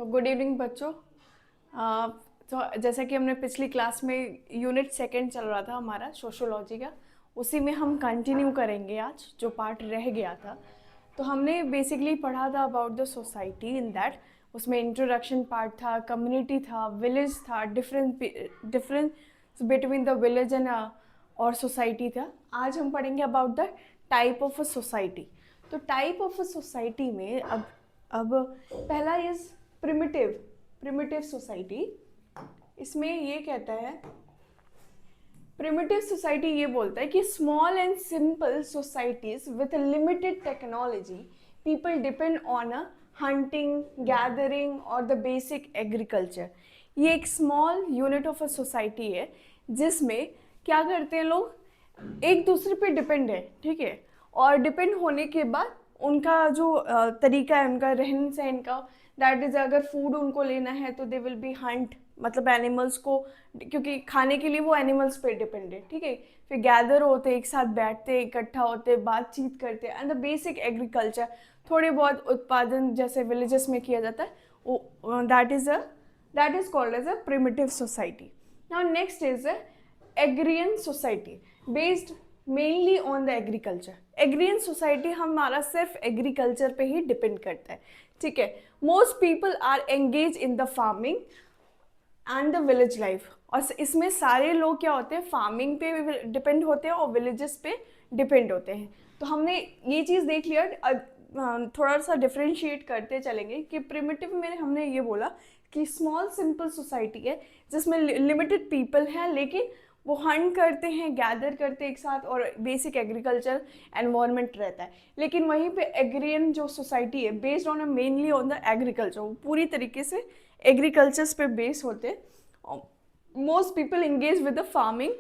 तो good evening बच्चों। अ, तो जैसा कि हमने पिछली क्लास में यूनिट सेकंड चल रहा था हमारा सोशोलॉजी का, उसी में हम कंटिन्यू करेंगे आज जो पार्ट रह गया था। तो हमने बेसिकली पढ़ा था about the society in that, उसमें इंट्रोडक्शन पार्ट था, कम्युनिटी था, विलेज था, difference between the village and और सोसाइटी था। आज हम पढ़ेंगे about the type of a society. तो टाइप ऑफ अ सोसाइटी में अब पहला इज प्रिमिटिव प्रिमिटिव सोसाइटी। इसमें ये कहता है, प्रिमिटिव सोसाइटी ये बोलता है कि small and simple societies with limited technology, people depend on a hunting, gathering और द बेसिक एग्रीकल्चर। ये एक small unit of a society है जिसमें क्या करते हैं लोग, एक दूसरे पे डिपेंड है, ठीक है। और डिपेंड होने के बाद उनका जो तरीका है उनका रहन सहन का, दैट इज़ अगर फूड उनको लेना है तो दे विल बी हंट, मतलब एनिमल्स को, क्योंकि खाने के लिए वो एनिमल्स पे डिपेंड है, ठीक है। फिर गैदर होते, एक साथ बैठते, इकट्ठा होते, बातचीत करते, एंड द बेसिक एग्रीकल्चर, थोड़े बहुत उत्पादन जैसे विलेजेस में किया जाता है, वो that is called as a primitive society. Now next is agrarian society based mainly on the agriculture. Agrarian society हमारा सिर्फ एग्रीकल्चर पे ही डिपेंड करता है, ठीक है। Most people are engage in the farming and the village life. और इसमें सारे लोग क्या होते हैं, फार्मिंग पे डिपेंड होते हैं और विलेजेस पे डिपेंड होते हैं। तो हमने ये चीज़ देख लिया। थोड़ा सा डिफ्रेंशिएट करते चलेंगे कि प्रिमिटिव में हमने ये बोला कि स्मॉल सिंपल सोसाइटी है जिसमें लिमिटेड पीपल है, लेकिन वो हंट करते हैं, गैदर करते हैं एक साथ, और बेसिक एग्रीकल्चर एनवायरनमेंट रहता है। लेकिन वहीं पे एग्रियन जो सोसाइटी है based on mainly on the agriculture, वो पूरी तरीके से एग्रीकल्चर्स पे बेस होते हैं। Most people engage with the farming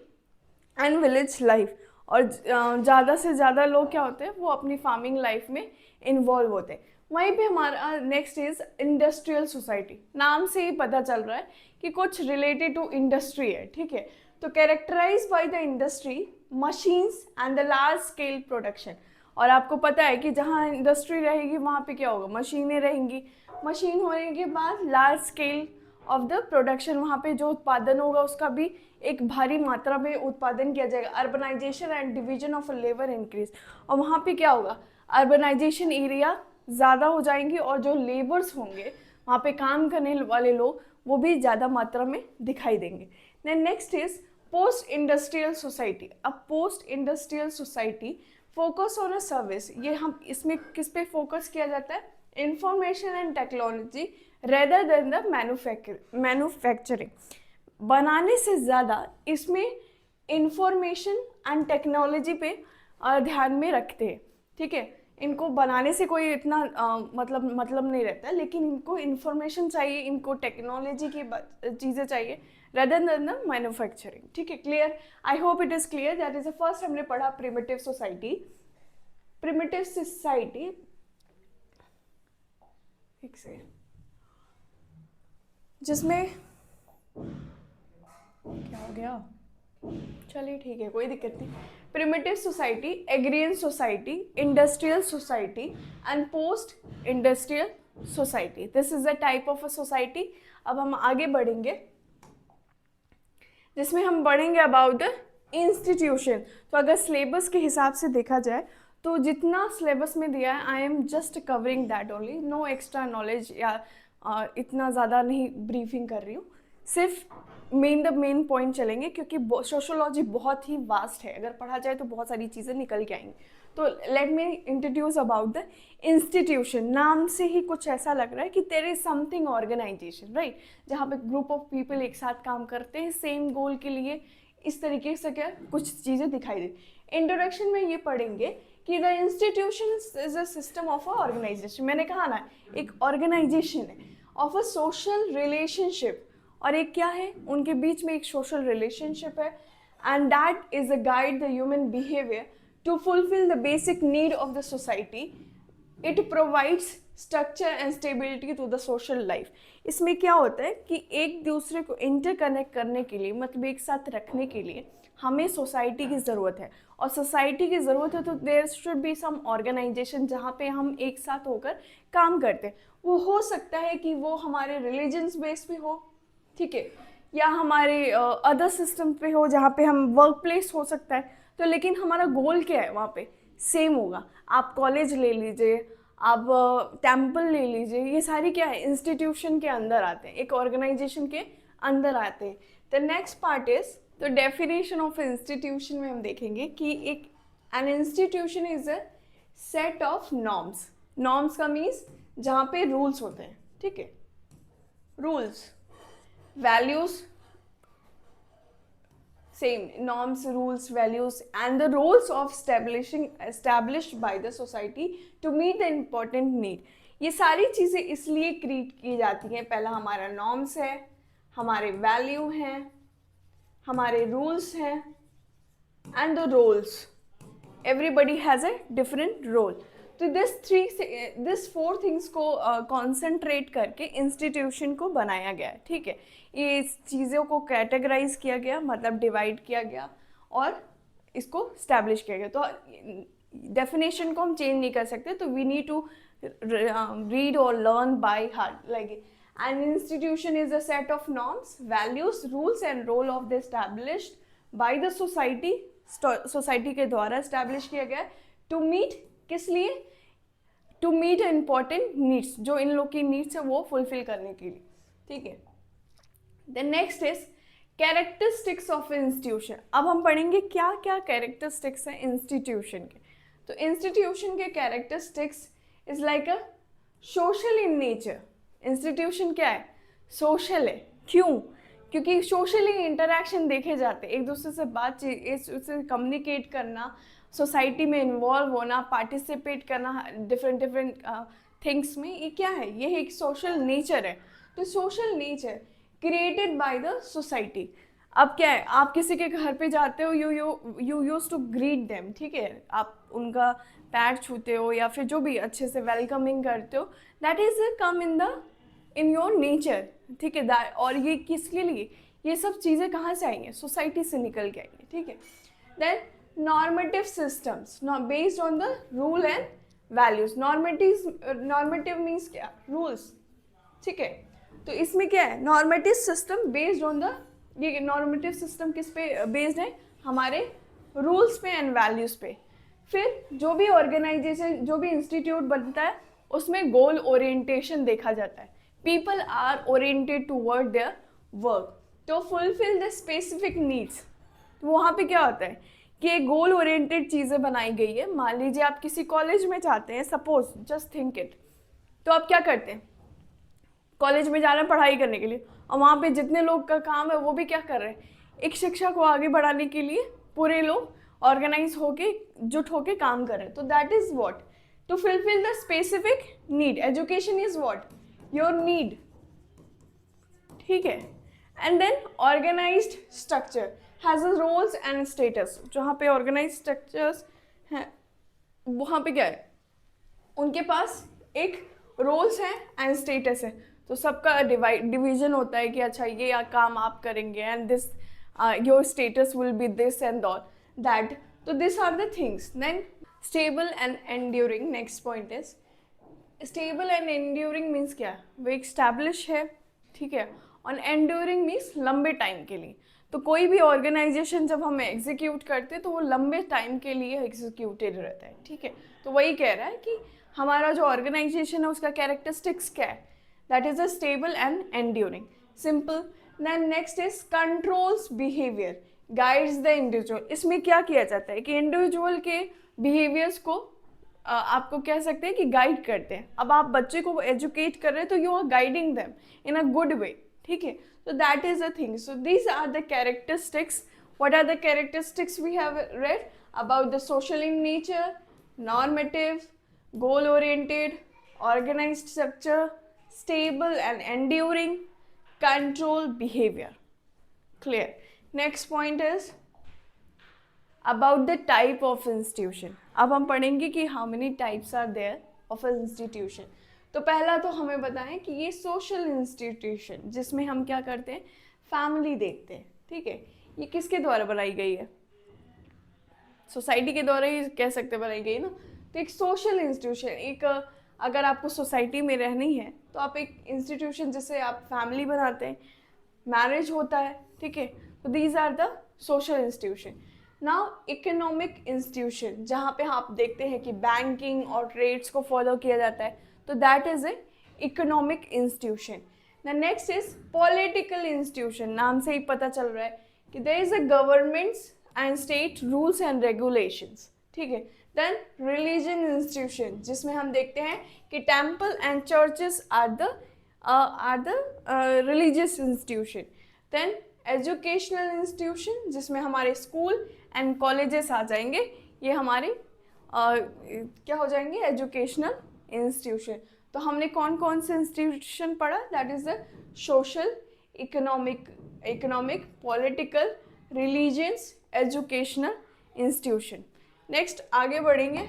and village life. और ज़्यादा से ज़्यादा लोग क्या होते हैं, वो अपनी फार्मिंग लाइफ में इन्वॉल्व होते हैं। वहीं पे हमारा नेक्स्ट इज इंडस्ट्रियल सोसाइटी। नाम से ही पता चल रहा है कि कुछ रिलेटेड टू इंडस्ट्री है, ठीक है। तो characterise by the industry, machines and the large scale production. और आपको पता है कि जहाँ इंडस्ट्री रहेगी वहाँ पे क्या होगा, मशीनें रहेंगी। मशीन होने के बाद large scale of the production, वहाँ पे जो उत्पादन होगा उसका भी एक भारी मात्रा में उत्पादन किया जाएगा। Urbanisation and division of labour increase. और वहाँ पे क्या होगा, अर्बनाइजेशन एरिया ज़्यादा हो जाएंगी और जो लेबर्स होंगे वहाँ पे काम करने वाले लोग वो भी ज़्यादा मात्रा में दिखाई देंगे। Then next is post industrial society. अब post industrial society focus on a service. ये हम इसमें किस पे फोकस किया जाता है, information and technology rather than the manufacturing. बनाने से ज़्यादा इसमें इंफॉर्मेशन एंड टेक्नोलॉजी पे ध्यान में रखते हैं, ठीक है। इनको बनाने से कोई इतना मतलब नहीं रहता है, लेकिन इनको इंफॉर्मेशन चाहिए, इनको टेक्नोलॉजी की चीज़ें चाहिए rather than the मैन्युफैक्चरिंग, ठीक है। Clear, I hope it is clear. That is the first हमने पढ़ा प्रिमिटिव सोसाइटी। प्रिमिटिव सोसाइटी, एक से जिसमें क्या हो गया, चलिए ठीक है, कोई दिक्कत नहीं। Primitive society, agrarian society, industrial society and post industrial society, this is the type of a society. अब हम आगे बढ़ेंगे जिसमें हम पढ़ेंगे अबाउट द इंस्टीट्यूशन। तो अगर सिलेबस के हिसाब से देखा जाए तो जितना सिलेबस में दिया है, I am just covering that only, no extra knowledge या इतना ज़्यादा नहीं ब्रीफिंग कर रही हूँ, सिर्फ मेन पॉइंट चलेंगे क्योंकि सोशोलॉजी बहुत ही वास्ट है, अगर पढ़ा जाए तो बहुत सारी चीज़ें निकल के आएंगी। तो let me introduce about the institution. नाम से ही कुछ ऐसा लग रहा है कि there is something organisation, right, जहाँ पे ग्रुप ऑफ पीपल एक साथ काम करते हैं सेम गोल के लिए। इस तरीके से क्या कुछ चीज़ें दिखाई दे। इंट्रोडक्शन में ये पढ़ेंगे कि the institution is a system of a organisation. मैंने कहा ना, एक ऑर्गेनाइजेशन है ऑफ अ सोशल रिलेशनशिप, और एक क्या है, उनके बीच में एक सोशल रिलेशनशिप है, and that is a guide the human behaviour to fulfil the basic need of the society. It provides structure and stability to the social life. इसमें क्या होता है कि एक दूसरे को इंटरकनेक्ट करने के लिए, मतलब एक साथ रखने के लिए हमें सोसाइटी की ज़रूरत है, और सोसाइटी की ज़रूरत है तो there should be some organisation जहाँ पे हम एक साथ होकर काम करते हैं। वो हो सकता है कि वो हमारे रिलीजन्स बेस पे हो, ठीक है, या हमारे अदर सिस्टम पे हो जहाँ पे हम वर्क प्लेस हो सकता है। तो लेकिन हमारा गोल क्या है वहाँ पे सेम होगा। आप कॉलेज ले लीजिए, आप टेम्पल ले लीजिए, ये सारी क्या है इंस्टीट्यूशन के अंदर आते हैं, एक ऑर्गेनाइजेशन के अंदर आते हैं। द नेक्स्ट पार्ट इज तो डेफिनेशन ऑफ इंस्टीट्यूशन में हम देखेंगे कि एक an institution is a set of norms. Norms का मीन्स जहाँ पे रूल्स होते हैं, ठीक है, rules, values, same norms, rules, values and the roles of established by the society to meet the important need। ये सारी चीज़ें इसलिए क्रिएट की जाती हैं, पहला हमारा नॉर्म्स है, हमारे वैल्यू हैं, हमारे रूल्स हैं and the roles, everybody has a different role. तो दिस फोर थिंग्स को कॉन्सेंट्रेट करके इंस्टीट्यूशन को बनाया गया है, ठीक है। ये चीज़ों को कैटेगराइज किया गया, मतलब डिवाइड किया गया और इसको स्टैब्लिश किया गया। तो डेफिनेशन को हम चेंज नहीं कर सकते, तो वी नीड टू रीड और learn by heart. Like an institution is a set of norms, values, rules and role of the established by the society, society के द्वारा एस्टैब्लिश किया गया टू मीट, किस लिए, टू मीट इम्पॉर्टेंट नीड्स, जो इन लोग की नीड्स है वो फुलफिल करने के लिए, ठीक है। The next is characteristics of institution. अब हम पढ़ेंगे क्या क्या कैरेक्टरिस्टिक्स हैं इंस्टीट्यूशन के। तो इंस्टीट्यूशन के characteristics is like a social in nature. Institution क्या है, सोशल है। क्यों? क्योंकि सोशली इंटरेक्शन देखे जाते हैं, एक दूसरे से बातचीत, एक दूसरे से कम्युनिकेट करना, सोसाइटी में इन्वॉल्व होना, पार्टिसिपेट करना डिफरेंट थिंग्स में, ये क्या है, ये एक सोशल नेचर है। तो social nature created by the society. अब क्या है, आप किसी के घर पे जाते हो, you use to greet them, ठीक है, आप उनका पैर छूते हो या फिर जो भी अच्छे से वेलकमिंग करते हो, that is come in your nature, ठीक है। और ये किसके लिए, ये सब चीज़ें कहाँ से आएंगे, सोसाइटी से निकल के आएंगे, ठीक है। Then normative systems based on the rule and values. Normative means क्या, रूल्स, ठीक है। तो इसमें क्या है, normative system based on the, ये नॉर्मेटिव सिस्टम किस पे बेस्ड है, हमारे रूल्स पे एंड वैल्यूज पे। फिर जो भी ऑर्गेनाइजेशन, जो भी इंस्टीट्यूट बनता है, उसमें गोल ओरिएंटेशन देखा जाता है। People are oriented toward their work to fulfil the specific needs. तो वहाँ पे क्या होता है कि एक गोल ओरिएंटेड चीज़ें बनाई गई है। मान लीजिए आप किसी कॉलेज में जाते हैं, सपोज जस्ट थिंक इट, तो आप क्या करते हैं, कॉलेज में जा रहे हैं पढ़ाई करने के लिए, और वहाँ पे जितने लोग का काम है वो भी क्या कर रहे हैं, एक शिक्षा को आगे बढ़ाने के लिए पूरे लोग ऑर्गेनाइज होके, जुट होके काम कर रहे हैं। तो that is what, to fulfil the specific need. Education is what, your need, ठीक है। And then organised structure has a roles and status. जहाँ पे ऑर्गेनाइज स्ट्रक्चर्स हैं वहाँ पे क्या है, उनके पास एक रोल्स हैं एंड स्टेटस है। तो सबका डिवीजन होता है कि अच्छा ये काम आप करेंगे and this your status will be this and all that. तो this are the things. Then stable and enduring, next point is stable and enduring means क्या, वो एक स्टैब्लिश है, ठीक है, और एंड्यूरिंग मीन्स लंबे टाइम के लिए। तो कोई भी ऑर्गेनाइजेशन जब हम एग्जीक्यूट करते हैं तो वो लंबे टाइम के लिए एग्जीक्यूटेड रहता है, ठीक है। तो वही कह रहा है कि हमारा जो ऑर्गेनाइजेशन है उसका कैरेक्टरिस्टिक्स क्या है, that is a stable and enduring, simple. Then next is controls behaviour, guides the individual. इसमें क्या किया जाता है कि इंडिविजुअल के बिहेवियर्स को आपको कह सकते हैं कि गाइड करते हैं। अब आप बच्चे को एजुकेट कर रहे हैं तो you are guiding them in a good way, ठीक है। So that is the thing. So these are the characteristics. What are the characteristics we have read about the social in nature, normative, goal oriented, organized structure, stable and enduring, control behavior. Clear. Next point is about the type of institution. अब हम पढ़ेंगे कि how many types are there of an institution. तो पहला तो हमें बताएं कि ये सोशल इंस्टीट्यूशन, जिसमें हम क्या करते हैं, फैमिली देखते हैं, ठीक है। ये किसके द्वारा बनाई गई है? सोसाइटी के द्वारा ही कह सकते बनाई गई ना। तो एक सोशल इंस्टीट्यूशन, एक अगर आपको सोसाइटी में रहनी है तो आप एक इंस्टीट्यूशन, जैसे आप फैमिली बनाते हैं, मैरिज होता है, ठीक है, तो these are the social institution. Now economic institution, जहाँ पे आप देखते हैं कि बैंकिंग और ट्रेड्स को फॉलो किया जाता है, तो that is a economic institution. The next is political institution. नाम से ही पता चल रहा है कि there is a governments and state rules and regulations, ठीक है। देन रिलीजन इंस्टीट्यूशन, जिसमें हम देखते हैं कि temple and churches are the religious institution. Then educational institution, जिसमें हमारे स्कूल एंड कॉलेजेस आ जाएंगे, ये हमारे क्या हो जाएंगे? Educational institution. तो हमने कौन कौन से इंस्टीट्यूशन पढ़ा? That is the social, economic, political, religious, educational institution. Next आगे बढ़ेंगे,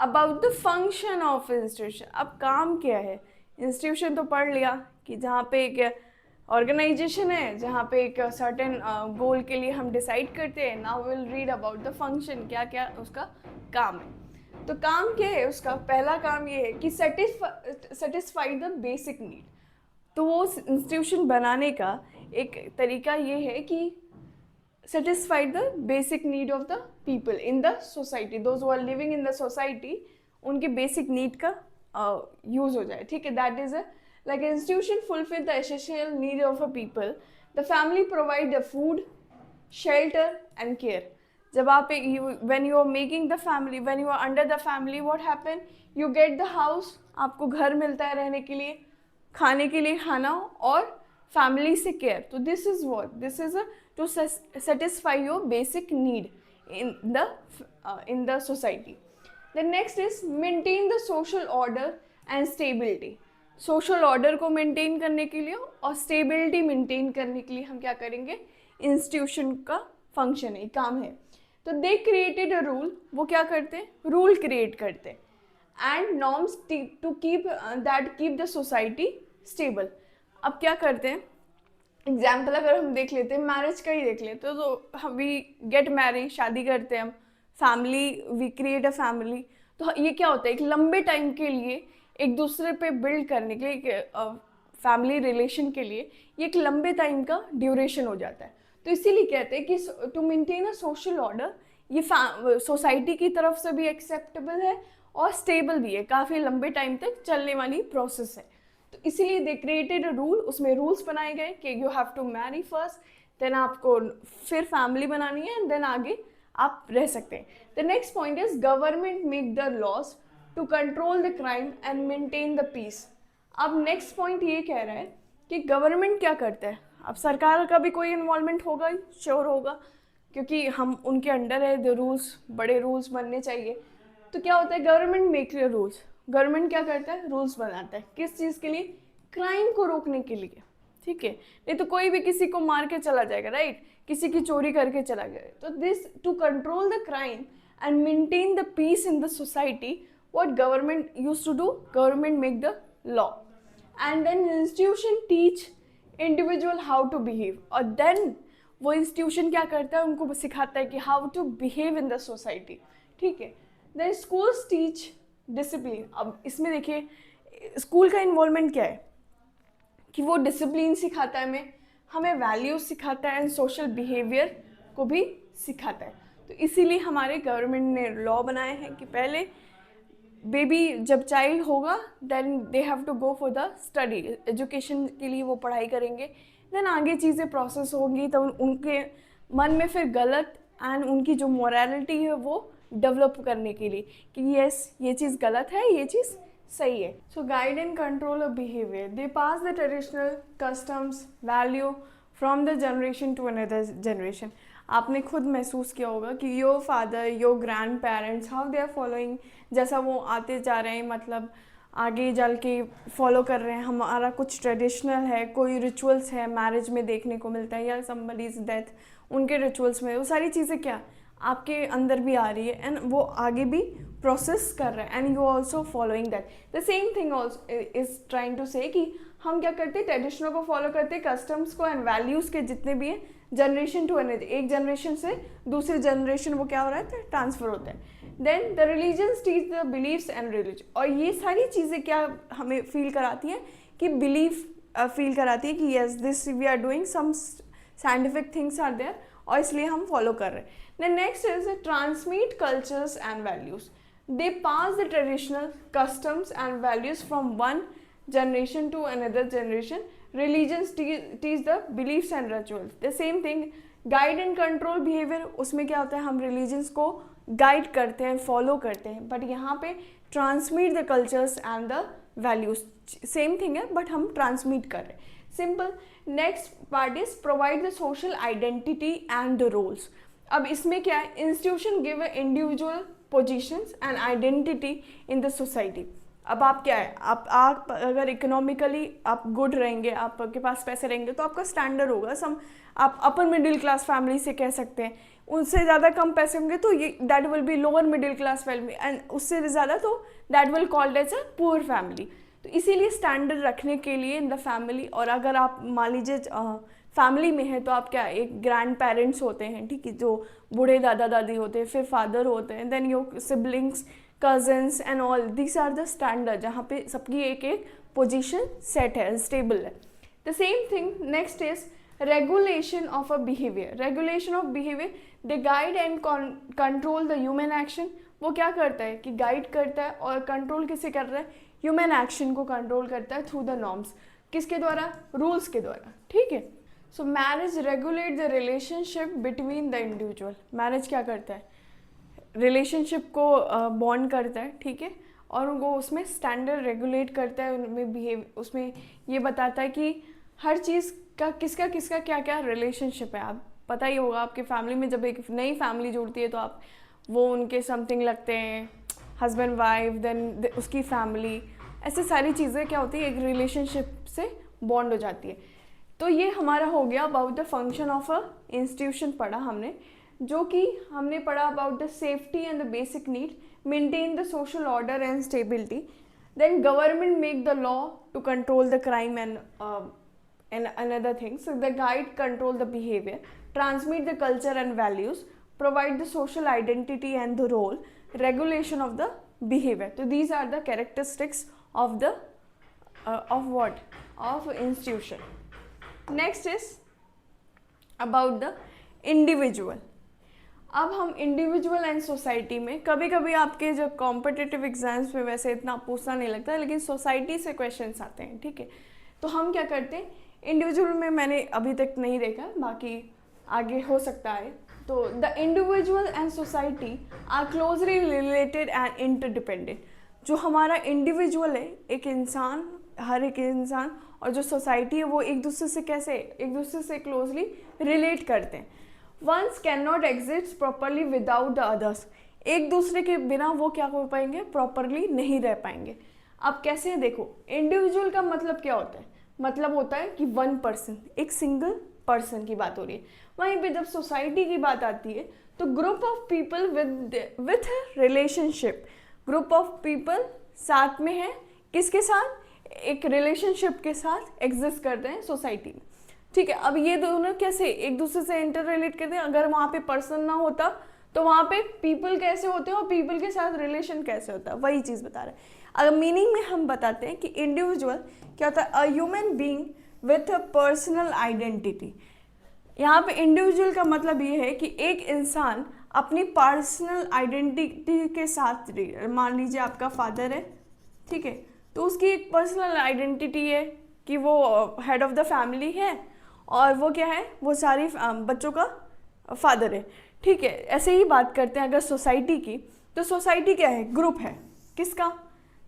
about the function of institution. अब काम क्या है? इंस्टीट्यूशन तो पढ़ लिया कि जहाँ पे एक ऑर्गेनाइजेशन है, जहाँ पे एक सर्टेन गोल के लिए हम डिसाइड करते हैं। Now will read about the function, क्या क्या उसका काम है। तो काम क्या है उसका? पहला काम ये है कि सेटिस्फाई द बेसिक नीड। तो वो इंस्टीट्यूशन बनाने का एक तरीका ये है कि satisfy the basic need of the people in the society, those who are living in the society, उनके basic need का use हो जाए, ठीक है। that is a like an institution fulfill the essential need of a people. The family provide the food, shelter and care. जब आप when you are making the family, when you are under the family, what happen? You get the house, आपको घर मिलता है रहने के लिए, खाने के लिए खाना और फैमिली से केयर। तो this is what, this is to satisfy your basic need in the society. The next is maintain the social order and stability. social order को maintain करने के लिए और stability maintain करने के लिए हम क्या करेंगे? institution का function है, काम है। तो they created a rule, वो क्या करते हैं? rule create करते हैं, and norms to keep that keep the society stable. अब क्या करते हैं? एग्जाम्पल अगर हम देख लेते हैं, मैरिज का ही देख लेते तो हम वी गेट मैरी, शादी करते हैं हम, family, we create a family. तो ये क्या होता है? एक लंबे टाइम के लिए एक दूसरे पे बिल्ड करने के लिए, फैमिली रिलेशन के लिए ये एक लंबे टाइम का ड्यूरेशन हो जाता है। तो इसीलिए कहते हैं कि to maintain a social order, ये सोसाइटी की तरफ से भी एक्सेप्टेबल है और स्टेबल भी है, काफ़ी लंबे टाइम तक चलने वाली प्रोसेस है। तो इसीलिए दे क्रिएटेड अ रूल, उसमें रूल्स बनाए गए कि you have to marry first, then आपको फिर फैमिली बनानी है एंड देन आगे आप रह सकते हैं। The next point is government make the laws to control the crime and maintain the peace. अब नेक्स्ट पॉइंट ये कह रहा है कि गवर्नमेंट क्या करता है? अब सरकार का भी कोई इन्वॉल्वमेंट होगा ही, श्योर होगा, क्योंकि हम उनके अंडर है, द रूल्स, बड़े रूल्स बनने चाहिए। तो क्या होता है? Government make the rules. Government क्या करता है? रूल्स बनाता है, किस चीज़ के लिए? क्राइम को रोकने के लिए, ठीक है। नहीं तो कोई भी किसी को मार के चला जाएगा, राइट, किसी की चोरी करके चला गया। तो this to control the crime and maintain the peace in the society, what government use to do? Government make the law and then institution teach individual how to behave, और देन वो institution क्या करता है? उनको सिखाता है कि how to behave in the society, ठीक है। The schools teach discipline. अब इसमें देखिए स्कूल का इन्वॉल्वमेंट क्या है कि वो डिसिप्लिन सिखाता है, हमें वैल्यूज सिखाता है एंड सोशल बिहेवियर को भी सिखाता है। तो इसीलिए हमारे गवर्नमेंट ने लॉ बनाए हैं कि पहले बेबी जब चाइल्ड होगा then they have to go for the study, education के लिए वो पढ़ाई करेंगे, देन आगे चीज़ें प्रोसेस होंगी तो उनके मन में फिर गलत एंड उनकी जो मोरालिटी है वो डेवलप करने के लिए कि यस ये चीज़ गलत है, ये चीज़ सही है। So guide and control of behaviour, they pass the traditional customs value from the generation to another generation. आपने खुद महसूस किया होगा कि your father, your grand parents, how they are following, जैसा वो आते जा रहे हैं, मतलब आगे चल के फॉलो कर रहे हैं। हमारा कुछ ट्रेडिशनल है, कोई रिचुअल्स है मैरिज में देखने को मिलता है, या समबडीज डेथ, उनके रिचुअल्स में वो सारी चीज़ें क्या आपके अंदर भी आ रही है एंड वो आगे भी प्रोसेस कर रहा है and you also following that. The same thing also is trying to से कि हम क्या करते हैं, ट्रेडिशनों को फॉलो करते हैं, कस्टम्स को एंड वैल्यूज़ के जितने भी हैं, जनरेशन टू अनदर, एक जनरेशन से दूसरी जनरेशन वो क्या हो रहा है, ट्रांसफर होता है। Then the religions teach the believes and religion, और ये सारी चीज़ें क्या हमें फील कराती हैं कि बिलीफ फील कराती है कि yes this we are doing some scientific things are there, और इसलिए हम फॉलो कर रहे हैं। Then next is transmit cultures and values, they pass the traditional customs and values from one generation to another generation. Religions teach the beliefs and rituals. The same thing, guide and control behavior, उसमें क्या होता है, हम religions को guide करते हैं, follow करते हैं, but यहाँ पे transmit the cultures and the values, same thing है but हम transmit कर रहे हैं, simple. Next part is provide the social identity and the roles. अब इसमें क्या है, institution give individual positions and identity in the society. अब आप क्या है, आप अगर इकोनॉमिकली आप गुड रहेंगे, आपके पास पैसे रहेंगे तो आपका स्टैंडर्ड होगा सम, आप अपर मिडिल क्लास फैमिली से कह सकते हैं, उनसे ज़्यादा कम पैसे होंगे तो ये that will be lower middle class family, and उससे ज़्यादा तो that will called as a poor family. तो इसीलिए स्टैंडर्ड रखने के लिए इन द फैमिली, और अगर आप मान लीजिए फैमिली में है तो आप क्या, एक ग्रैंड पेरेंट्स होते हैं, ठीक है, जो बूढ़े दादा दादी होते हैं, फिर फादर होते हैं, then your siblings, cousins and all, this are the standard जहाँ पे सबकी एक एक पोजीशन सेट है, स्टेबल है। The same thing next is regulation of a behaviour, regulation of behaviour, they guide and control the human action. वो क्या करता है कि गाइड करता है और कंट्रोल किसे कर रहा है, ह्यूमन एक्शन को कंट्रोल करता है थ्रू द नॉर्म्स, किसके द्वारा, रूल्स के द्वारा, ठीक है। सो marriage regulate the relationship between the individual, marriage क्या करता है, रिलेशनशिप को बॉन्ड करता है, ठीक है, और वो उसमें स्टैंडर्ड रेगुलेट करता है, उनमें बिहेव, उसमें ये बताता है कि हर चीज़ का किसका किसका क्या क्या रिलेशनशिप है। आप पता ही होगा, आपके फैमिली में जब एक नई फैमिली जुड़ती है तो आप वो उनके समथिंग लगते हैं, हस्बैंड वाइफ, देन उसकी फैमिली, ऐसे सारी चीज़ें क्या होती है, एक रिलेशनशिप से बॉन्ड हो जाती है। तो ये हमारा हो गया about the function of a institution पढ़ा हमने, जो कि हमने पढ़ा about the safety and the basic need, maintain the social order and stability, then government make the law to control the crime and another things, so the guide control the behavior, transmit the culture and values, provide the social identity and the role, regulation of the behavior. So these are the characteristics of the of what, of institution. Next is about the individual. अब हम individual and society में, कभी कभी आपके जो competitive exams में वैसे इतना पूछना नहीं लगता है, लेकिन सोसाइटी से क्वेश्चंस आते हैं, ठीक है। तो हम क्या करते हैं, इंडिविजुअल में मैंने अभी तक नहीं देखा, बाकी आगे हो सकता है। तो the individual and society are closely related and interdependent. जो हमारा इंडिविजुअल है, एक इंसान, हर एक इंसान, और जो सोसाइटी है वो एक दूसरे से कैसे, एक दूसरे से क्लोजली रिलेट करते हैं। Ones can not exist properly without the others, एक दूसरे के बिना वो क्या हो पाएंगे, प्रॉपरली नहीं रह पाएंगे। अब कैसे है, देखो, इंडिविजुअल का मतलब क्या होता है, मतलब होता है कि वन पर्सन, एक सिंगल पर्सन की बात हो रही है। वहीं पे जब सोसाइटी की बात आती है तो group of people with relationship, group of people साथ में है, किसके साथ, एक रिलेशनशिप के साथ एग्जिस्ट करते हैं सोसाइटी में, ठीक है। अब ये दोनों कैसे एक दूसरे से इंटर रिलेट करते हैं, अगर वहाँ पे पर्सन ना होता तो वहाँ पे पीपल कैसे होते हैं और पीपल के साथ रिलेशन कैसे होता है, वही चीज़ बता रहे हैं। अगर मीनिंग में हम बताते हैं कि इंडिविजुअल क्या होता है, a human being with a personal identity. यहाँ पे इंडिविजुअल का मतलब ये है कि एक इंसान अपनी पर्सनल आइडेंटिटी के साथ, मान लीजिए आपका फादर है, ठीक है, तो उसकी एक पर्सनल आइडेंटिटी है कि वो हेड ऑफ द फैमिली है और वो क्या है, वो सारी बच्चों का फादर है, ठीक है। ऐसे ही बात करते हैं अगर सोसाइटी की, तो सोसाइटी क्या है, ग्रुप है, किसका,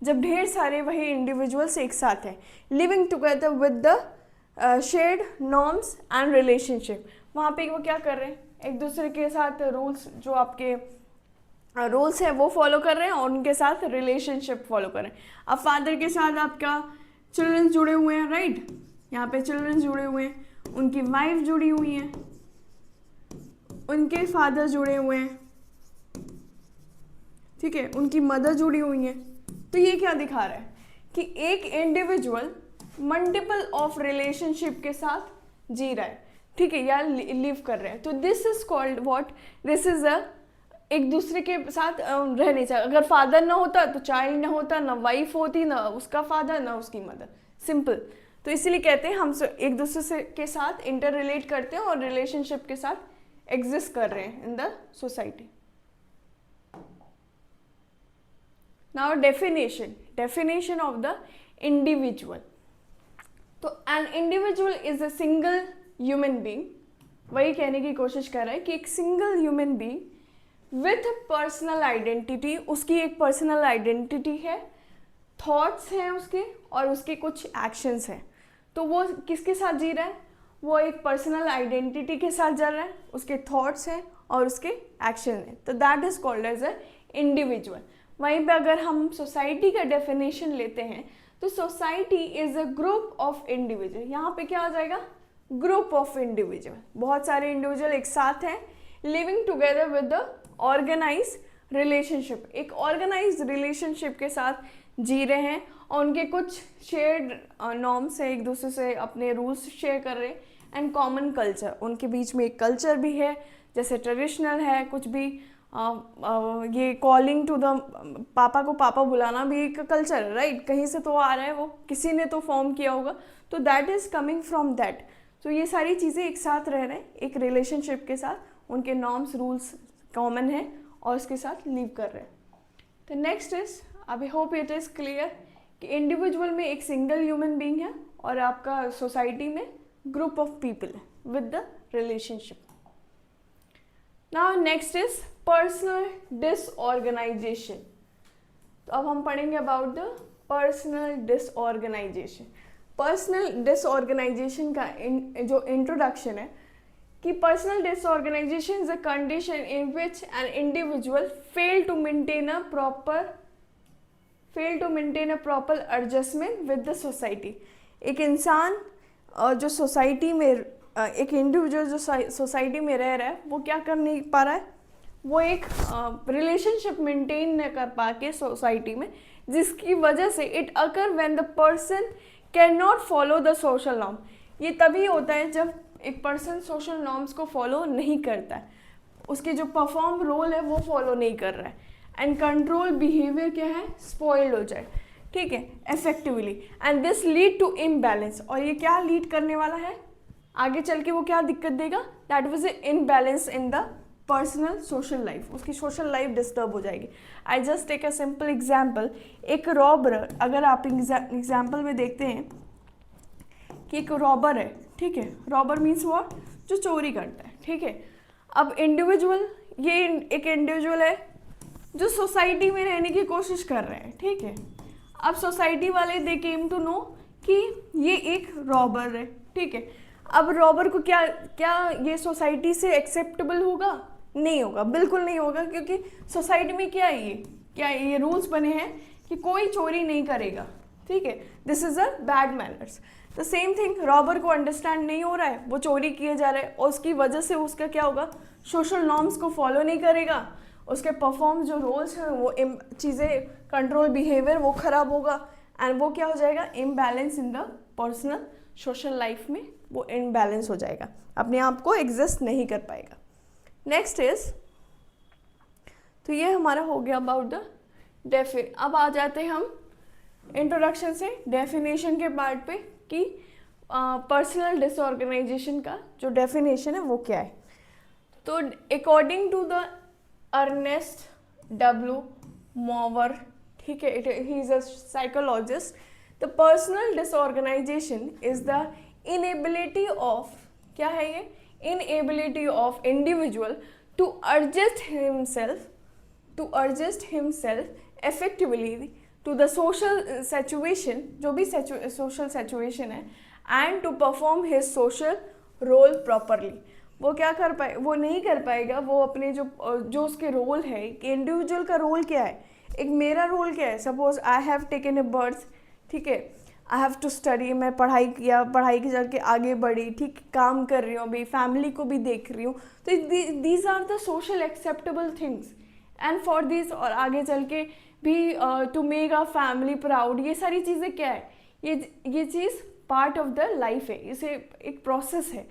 जब ढेर सारे वही इंडिविजुअल्स एक साथ हैं, living together with the shared norms and relationship. वहाँ पे वो क्या कर रहे हैं, एक दूसरे के साथ रूल्स, जो आपके रूल्स हैं वो फॉलो कर रहे हैं और उनके साथ रिलेशनशिप फॉलो कर रहे हैं। अब फादर के साथ आपका चिल्ड्रंस जुड़े हुए हैं, राइट, यहाँ पे चिल्ड्रंस जुड़े हुए हैं, उनकी वाइफ जुड़ी हुई हैं, उनके फादर जुड़े हुए हैं, ठीक है, उनकी मदर जुड़ी हुई है। तो ये क्या दिखा रहा है कि एक इंडिविजुअल मल्टीपल ऑफ रिलेशनशिप के साथ जी रहा है, ठीक है, या लिव कर रहे हैं। तो this is called what, this is अ एक दूसरे के साथ रह नहीं सकते। अगर फादर ना होता तो चाइल्ड ना होता, ना वाइफ होती, ना उसका फादर, ना उसकी मदर, सिंपल। तो इसीलिए कहते हैं हम एक दूसरे से के साथ इंटर रिलेट करते हैं और रिलेशनशिप के साथ एग्जिस्ट कर रहे हैं in the society. Now definition of the individual. तो an individual is a single human being, वही कहने की कोशिश कर रहा है कि एक single human being with personal identity, उसकी एक पर्सनल आइडेंटिटी है, थॉट्स हैं उसके, और उसके कुछ एक्शंस हैं। तो वो किसके साथ जी रहा है, वो एक पर्सनल आइडेंटिटी के साथ जा रहा है, उसके थॉट्स हैं और उसके एक्शन हैं। तो that is called as a individual. वहीं पे अगर हम सोसाइटी का डेफिनेशन लेते हैं तो society is a group of individual. यहाँ पे क्या आ जाएगा, ग्रुप ऑफ इंडिविजुअल, बहुत सारे इंडिविजुअल एक साथ हैं, living together with the organise relationship, एक ऑर्गेनाइज रिलेशनशिप के साथ जी रहे हैं और उनके कुछ शेयर्ड नॉर्म्स है, एक दूसरे से अपने रूल्स शेयर कर रहे हैं, एंड कॉमन कल्चर, उनके बीच में एक कल्चर भी है, जैसे ट्रेडिशनल है, कुछ भी ये कॉलिंग टू द पापा को पापा बुलाना भी एक कल्चर है, राइट, कहीं से तो आ रहा है, वो किसी ने तो फॉर्म किया होगा, तो that is coming from that. तो ये सारी चीज़ें एक साथ रह रहे हैं एक रिलेशनशिप के साथ, उनके नॉर्म्स रूल्स कॉमन है और उसके साथ लिव कर रहे हैं। तो next is, I hope it is clear कि इंडिविजुअल में एक सिंगल ह्यूमन बीइंग है और आपका सोसाइटी में ग्रुप ऑफ पीपल है with the relationship. Now next is personal disorganisation. तो अब हम पढ़ेंगे about the personal disorganisation. Personal disorganisation का जो इंट्रोडक्शन है कि personal disorganisation is a condition in which an individual fail to maintain a proper adjustment with the society. एक इंसान जो सोसाइटी में, एक इंडिविजुअल जो सोसाइटी में रह रहा है, वो क्या कर नहीं पा रहा है, वो एक रिलेशनशिप मेंटेन न कर पा के सोसाइटी में, जिसकी वजह से it occur when the person can not follow the social norm. ये तभी होता है जब एक पर्सन सोशल नॉर्म्स को फॉलो नहीं करता है, उसके जो परफॉर्म रोल है वो फॉलो नहीं कर रहा है, एंड कंट्रोल बिहेवियर क्या है, स्पॉइल्ड हो जाए, ठीक है, effectively, and this lead to imbalance. और ये क्या लीड करने वाला है, आगे चल के वो क्या दिक्कत देगा, that was a imbalance in the personal social life, उसकी सोशल लाइफ डिस्टर्ब हो जाएगी। I just take a simple example, एक रॉबर, अगर आप एग्जाम्पल में देखते हैं कि एक रॉबर है, ठीक है, रॉबर मीन्स व्हाट, जो चोरी करता है, ठीक है। अब इंडिविजुअल, ये एक इंडिविजुअल है जो सोसाइटी में रहने की कोशिश कर रहे हैं, ठीक है। अब सोसाइटी वाले दे केम टू नो कि ये एक रॉबर है, ठीक है। अब रॉबर को क्या ये सोसाइटी से एक्सेप्टेबल होगा, नहीं होगा, बिल्कुल नहीं होगा, क्योंकि सोसाइटी में क्या ये रूल्स बने हैं कि कोई चोरी नहीं करेगा, ठीक है, this is a bad manners. The same thing, robber को अंडरस्टैंड नहीं हो रहा है, वो चोरी किए जा रहा है, और उसकी वजह से उसका क्या होगा, सोशल नॉर्म्स को फॉलो नहीं करेगा, उसके परफॉर्म जो रोल्स हैं वो चीज़ें, कंट्रोल बिहेवियर वो खराब होगा, एंड वो क्या हो जाएगा, imbalance in the personal social life में वो इम्बैलेंस हो जाएगा, अपने आप को एग्जिस्ट नहीं कर पाएगा। नेक्स्ट इज, तो ये हमारा हो गया अबाउट द अब आ जाते हैं हम इंट्रोडक्शन से डेफिनेशन के पार्ट पे कि पर्सनल डिसऑर्गेनाइजेशन का जो डेफिनेशन है वो क्या है। तो according to the Ernest W Mowrer, ठीक है, he is a psychologist, the personal disorganisation is the inability of, क्या है ये, inability of individual to adjust himself effectively to the social situation, जो भी social situation है, and to perform his social role properly। वो क्या कर पाए, वो नहीं कर पाएगा, वो अपने जो उसके रोल है, कि इंडिविजुअल का रोल क्या है, एक मेरा रोल क्या है, suppose I have taken a birth, ठीक है, आई हैव टू स्टडी, मैं पढ़ाई किया, पढ़ाई के जाके आगे बढ़ी, ठीक, काम कर रही हूँ, अभी फैमिली को भी देख रही हूँ, तो these are the social acceptable things and for this, और आगे चल के भी to make a family proud, ये सारी चीज़ें क्या है, ये चीज़ पार्ट ऑफ द लाइफ है, इसे एक प्रोसेस है।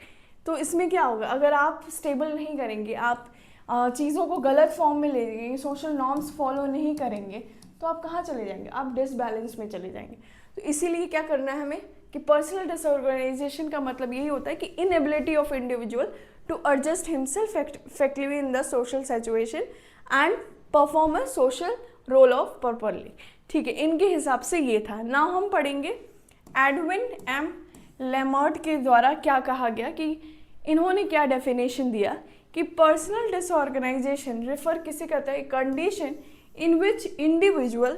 तो इसमें क्या होगा, अगर आप स्टेबल नहीं करेंगे, आप चीज़ों को गलत फॉर्म में ले लेंगे, सोशल नॉर्म्स फॉलो नहीं करेंगे, तो आप कहाँ चले जाएंगे, आप डिसबैलेंस में चले जाएंगे। तो इसीलिए क्या करना है हमें कि पर्सनल डिसऑर्गेनाइजेशन का मतलब यही होता है कि inability of individual to adjust himself effectively in the social situation and perform a social role of properly. ठीक है, इनके हिसाब से ये था। नाउ हम पढ़ेंगे एडविन एम लेमर्ट के द्वारा क्या कहा गया, कि इन्होंने क्या डेफिनेशन दिया कि पर्सनल डिसऑर्गेनाइजेशन रेफर किसे करता है, condition in which individual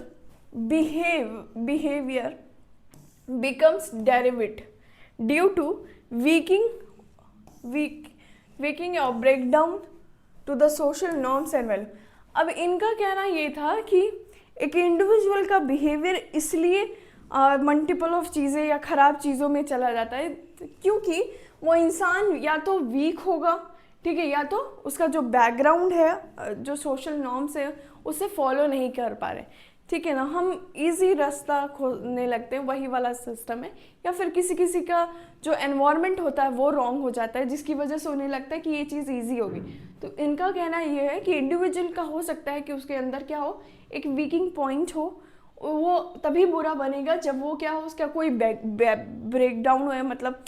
behavior becomes derived due to weakening or breakdown to the social norms and value। अब इनका कहना ये था कि एक इंडिविजुअल का बिहेवियर इसलिए मल्टीपल ऑफ चीज़ें या ख़राब चीज़ों में चला जाता है क्योंकि वो इंसान या तो वीक होगा, ठीक है, या तो उसका जो बैकग्राउंड है, जो सोशल नॉर्म्स है, उसे फॉलो नहीं कर पा रहे, ठीक है ना। हम इजी रास्ता खोजने लगते हैं, वही वाला सिस्टम है, या फिर किसी का जो एनवायरनमेंट होता है वो रॉन्ग हो जाता है, जिसकी वजह से उन्हें लगता है कि ये चीज़ इजी होगी। तो इनका कहना ये है कि इंडिविजुअल का हो सकता है कि उसके अंदर क्या हो, एक वीकिंग पॉइंट हो, वो तभी बुरा बनेगा जब वो क्या हो, उसका कोई ब्रेक डाउन हो, मतलब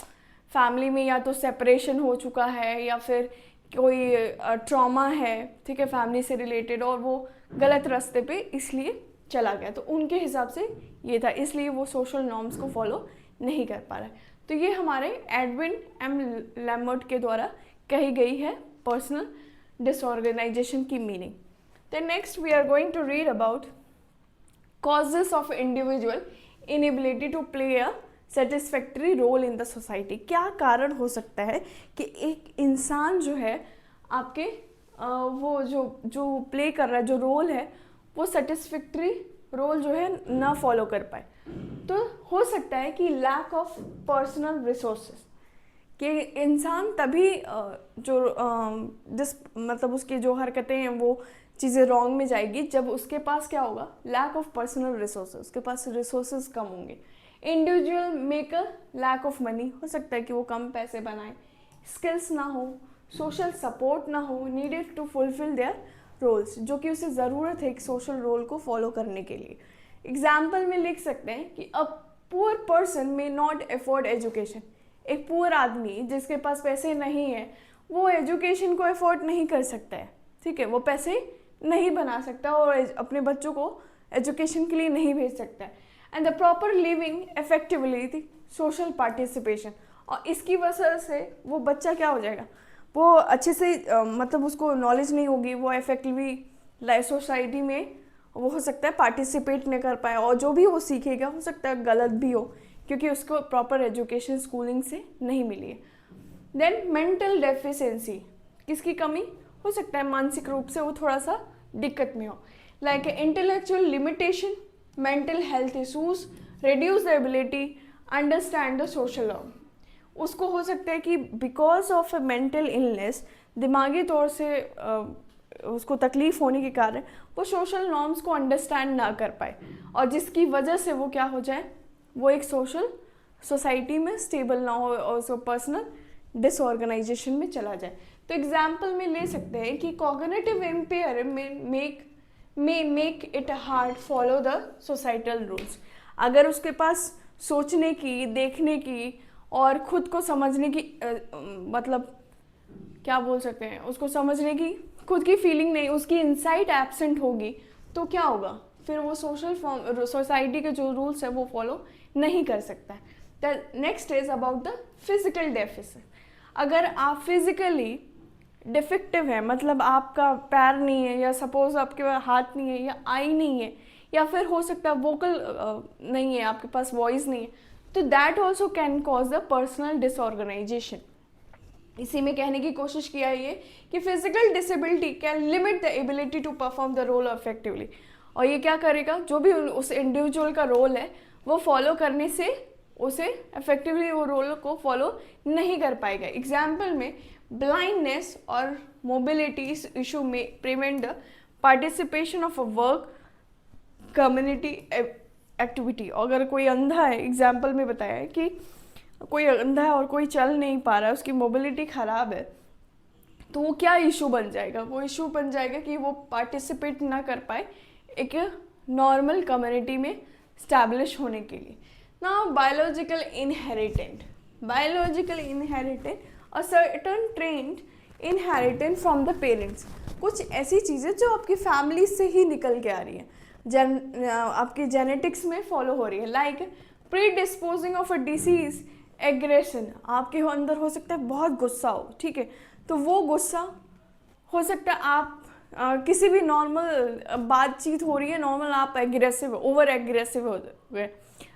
फैमिली में या तो सेपरेशन हो चुका है या फिर कोई ट्रॉमा है, ठीक है, फैमिली से रिलेटेड, और वो गलत रास्ते पे इसलिए चला गया। तो उनके हिसाब से ये था, इसलिए वो सोशल नॉर्म्स को फॉलो नहीं कर पा रहा है। तो ये हमारे एडविन एम लेमर्ट के द्वारा कही गई है पर्सनल डिसऑर्गेनाइजेशन की meaning. Then next we are going to read about causes of individual inability to play a satisfactory role in the society. क्या कारण हो सकता है कि एक इंसान जो है आपके वो जो प्ले कर रहा है, जो रोल है, वो सेटिस्फैक्टरी रोल जो है ना फॉलो कर पाए। तो हो सकता है कि लैक ऑफ पर्सनल रिसोर्सेज, कि इंसान तभी मतलब उसकी जो हरकतें हैं वो चीज़ें रॉन्ग में जाएगी जब उसके पास क्या होगा, लैक ऑफ पर्सनल रिसोर्सेज, उसके पास रिसोर्सेज कम होंगे। Individual make a lack of money, हो सकता है कि वो कम पैसे बनाए, स्किल्स ना हो, सोशल सपोर्ट ना हो needed to fulfil their roles, जो कि उसे ज़रूरत है एक सोशल रोल को फॉलो करने के लिए। एग्जाम्पल में लिख सकते हैं कि a poor person may not afford education, एक पुअर आदमी जिसके पास पैसे नहीं है वो एजुकेशन को अफोर्ड नहीं कर सकता है, ठीक है, वो पैसे नहीं बना सकता और अपने बच्चों को एजुकेशन के लिए नहीं भेज सकता है। And the proper living effectively social participation, और इसकी वजह से वो बच्चा क्या हो जाएगा, वो अच्छे से मतलब उसको नॉलेज नहीं होगी, वो इफेक्टिवली सोसाइटी में वो हो सकता है पार्टिसिपेट नहीं कर पाए, और जो भी वो सीखेगा हो सकता है गलत भी हो क्योंकि उसको प्रॉपर एजुकेशन स्कूलिंग से नहीं मिली है। देन मेंटल डेफिशिएंसी, किसकी कमी हो सकता है, मानसिक रूप से वो थोड़ा सा दिक्कत में हो, like intellectual limitation, mental health issues, reduce the ability understand the social norm. उसको हो सकता है कि because of a mental illness, दिमागी तौर से उसको तकलीफ होने के कारण वो सोशल नॉर्म्स को अंडरस्टैंड ना कर पाए, और जिसकी वजह से वो क्या हो जाए, वो एक सोसाइटी में स्टेबल ना हो और उसको पर्सनल डिसऑर्गेनाइजेशन में चला जाए। तो एग्जाम्पल में ले सकते हैं कि cognitive impairment may make it hard follow the societal rules. अगर उसके पास सोचने की, देखने की और खुद को समझने की मतलब क्या बोल सकते हैं, उसको समझने की खुद की फीलिंग नहीं, उसकी इंसाइट एब्सेंट होगी, तो क्या होगा, फिर वो सोसाइटी के जो रूल्स है वो फॉलो नहीं कर सकता है। The next is about the physical deficit. अगर आप फिजिकली डिफेक्टिव है, मतलब आपका पैर नहीं है, या सपोज आपके पास हाथ नहीं है, या आई नहीं है, या फिर हो सकता है वोकल नहीं है, आपके पास वॉइस नहीं है, तो that also can cause the personal disorganisation. इसी में कहने की कोशिश किया है ये कि physical disability can limit the ability to perform the role effectively, और ये क्या करेगा, जो भी उस इंडिविजुअल का रोल है वो फॉलो करने से उसे इफेक्टिवली वो रोल को फॉलो नहीं कर पाएगा। एग्जाम्पल में ब्लाइंडनेस और मोबिलिटी इशू में prevent the participation of a work community activity. अगर कोई अंधा है, एग्जाम्पल में बताया है कि कोई अंधा है और कोई चल नहीं पा रहा है, उसकी मोबिलिटी ख़राब है, तो वो क्या इशू बन जाएगा? वो इशू बन जाएगा कि वो पार्टिसिपेट ना कर पाए एक नॉर्मल कम्युनिटी में स्टैब्लिश होने के लिए। Now biological inherent a certain trend inherent from the parents. कुछ ऐसी चीज़ें जो आपकी फैमिली से ही निकल के आ रही हैं, आपकी जेनेटिक्स में फॉलो हो रही है। Like pre disposing of a disease aggression, आपके अंदर हो सकता है बहुत गुस्सा हो, ठीक है, तो वो गुस्सा हो सकता है आप किसी भी नॉर्मल बातचीत हो रही है, नॉर्मल आप एग्रेसिव ओवर एग्रेसिव हो गए,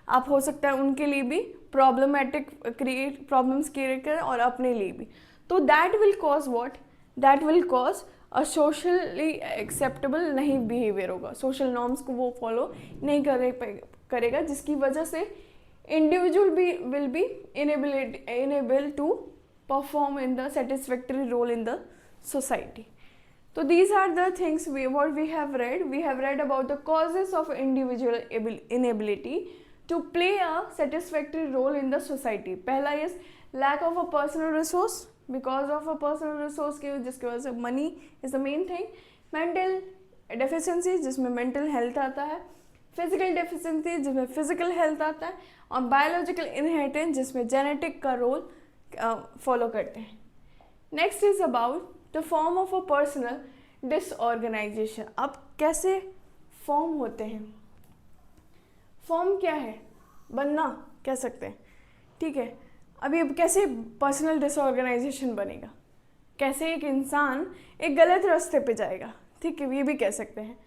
आप हो सकता है उनके लिए भी प्रॉब्लम्स क्रिएट करें और अपने लिए भी। तो that will cause what, that will cause a socially acceptable नहीं बिहेवियर होगा, सोशल नॉर्म्स को वो फॉलो नहीं करेगा, जिसकी वजह से individual will be enable to perform in the satisfactory role in the society. So these are the things what we have read. We have read about the causes of individual inability to play a satisfactory role in the society. पहला is lack of a personal resource, because of a personal resource की जिसकी वजह से money is the main thing. Mental deficiency जिसमें mental health आता है, physical deficiency जिसमें physical health आता है, और biological inheritance जिसमें genetic का role फॉलो करते हैं। Next is about the form of a personal disorganisation. अब कैसे फॉर्म होते हैं? फॉर्म क्या है? बनना कह सकते हैं, ठीक है। अभी अब कैसे पर्सनल डिसऑर्गेनाइजेशन बनेगा, कैसे एक इंसान एक गलत रास्ते पे जाएगा, ठीक है, ये भी कह सकते हैं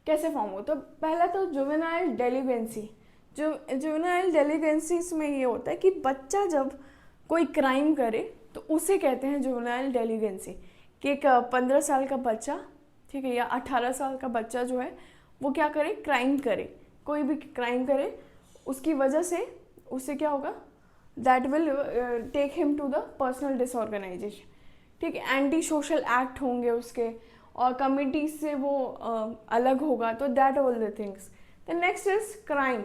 कैसे फॉर्म हो। तो पहला तो जुवेनाइल डेलिवेंसी। जुवेनाइल डेलिवेंसीज में ये होता है कि बच्चा जब कोई क्राइम करे तो उसे कहते हैं जुवेनाइल डेलिवेंसी, कि एक 15 साल का बच्चा, ठीक है, या 18 साल का बच्चा जो है वो क्या करे, क्राइम करे, कोई भी क्राइम करे, उसकी वजह से उससे क्या होगा, that will take him to the personal disorganisation, ठीक है। एंटी सोशल एक्ट होंगे उसके, और कमिटी से वो अलग होगा, तो that all the things. The next is crime,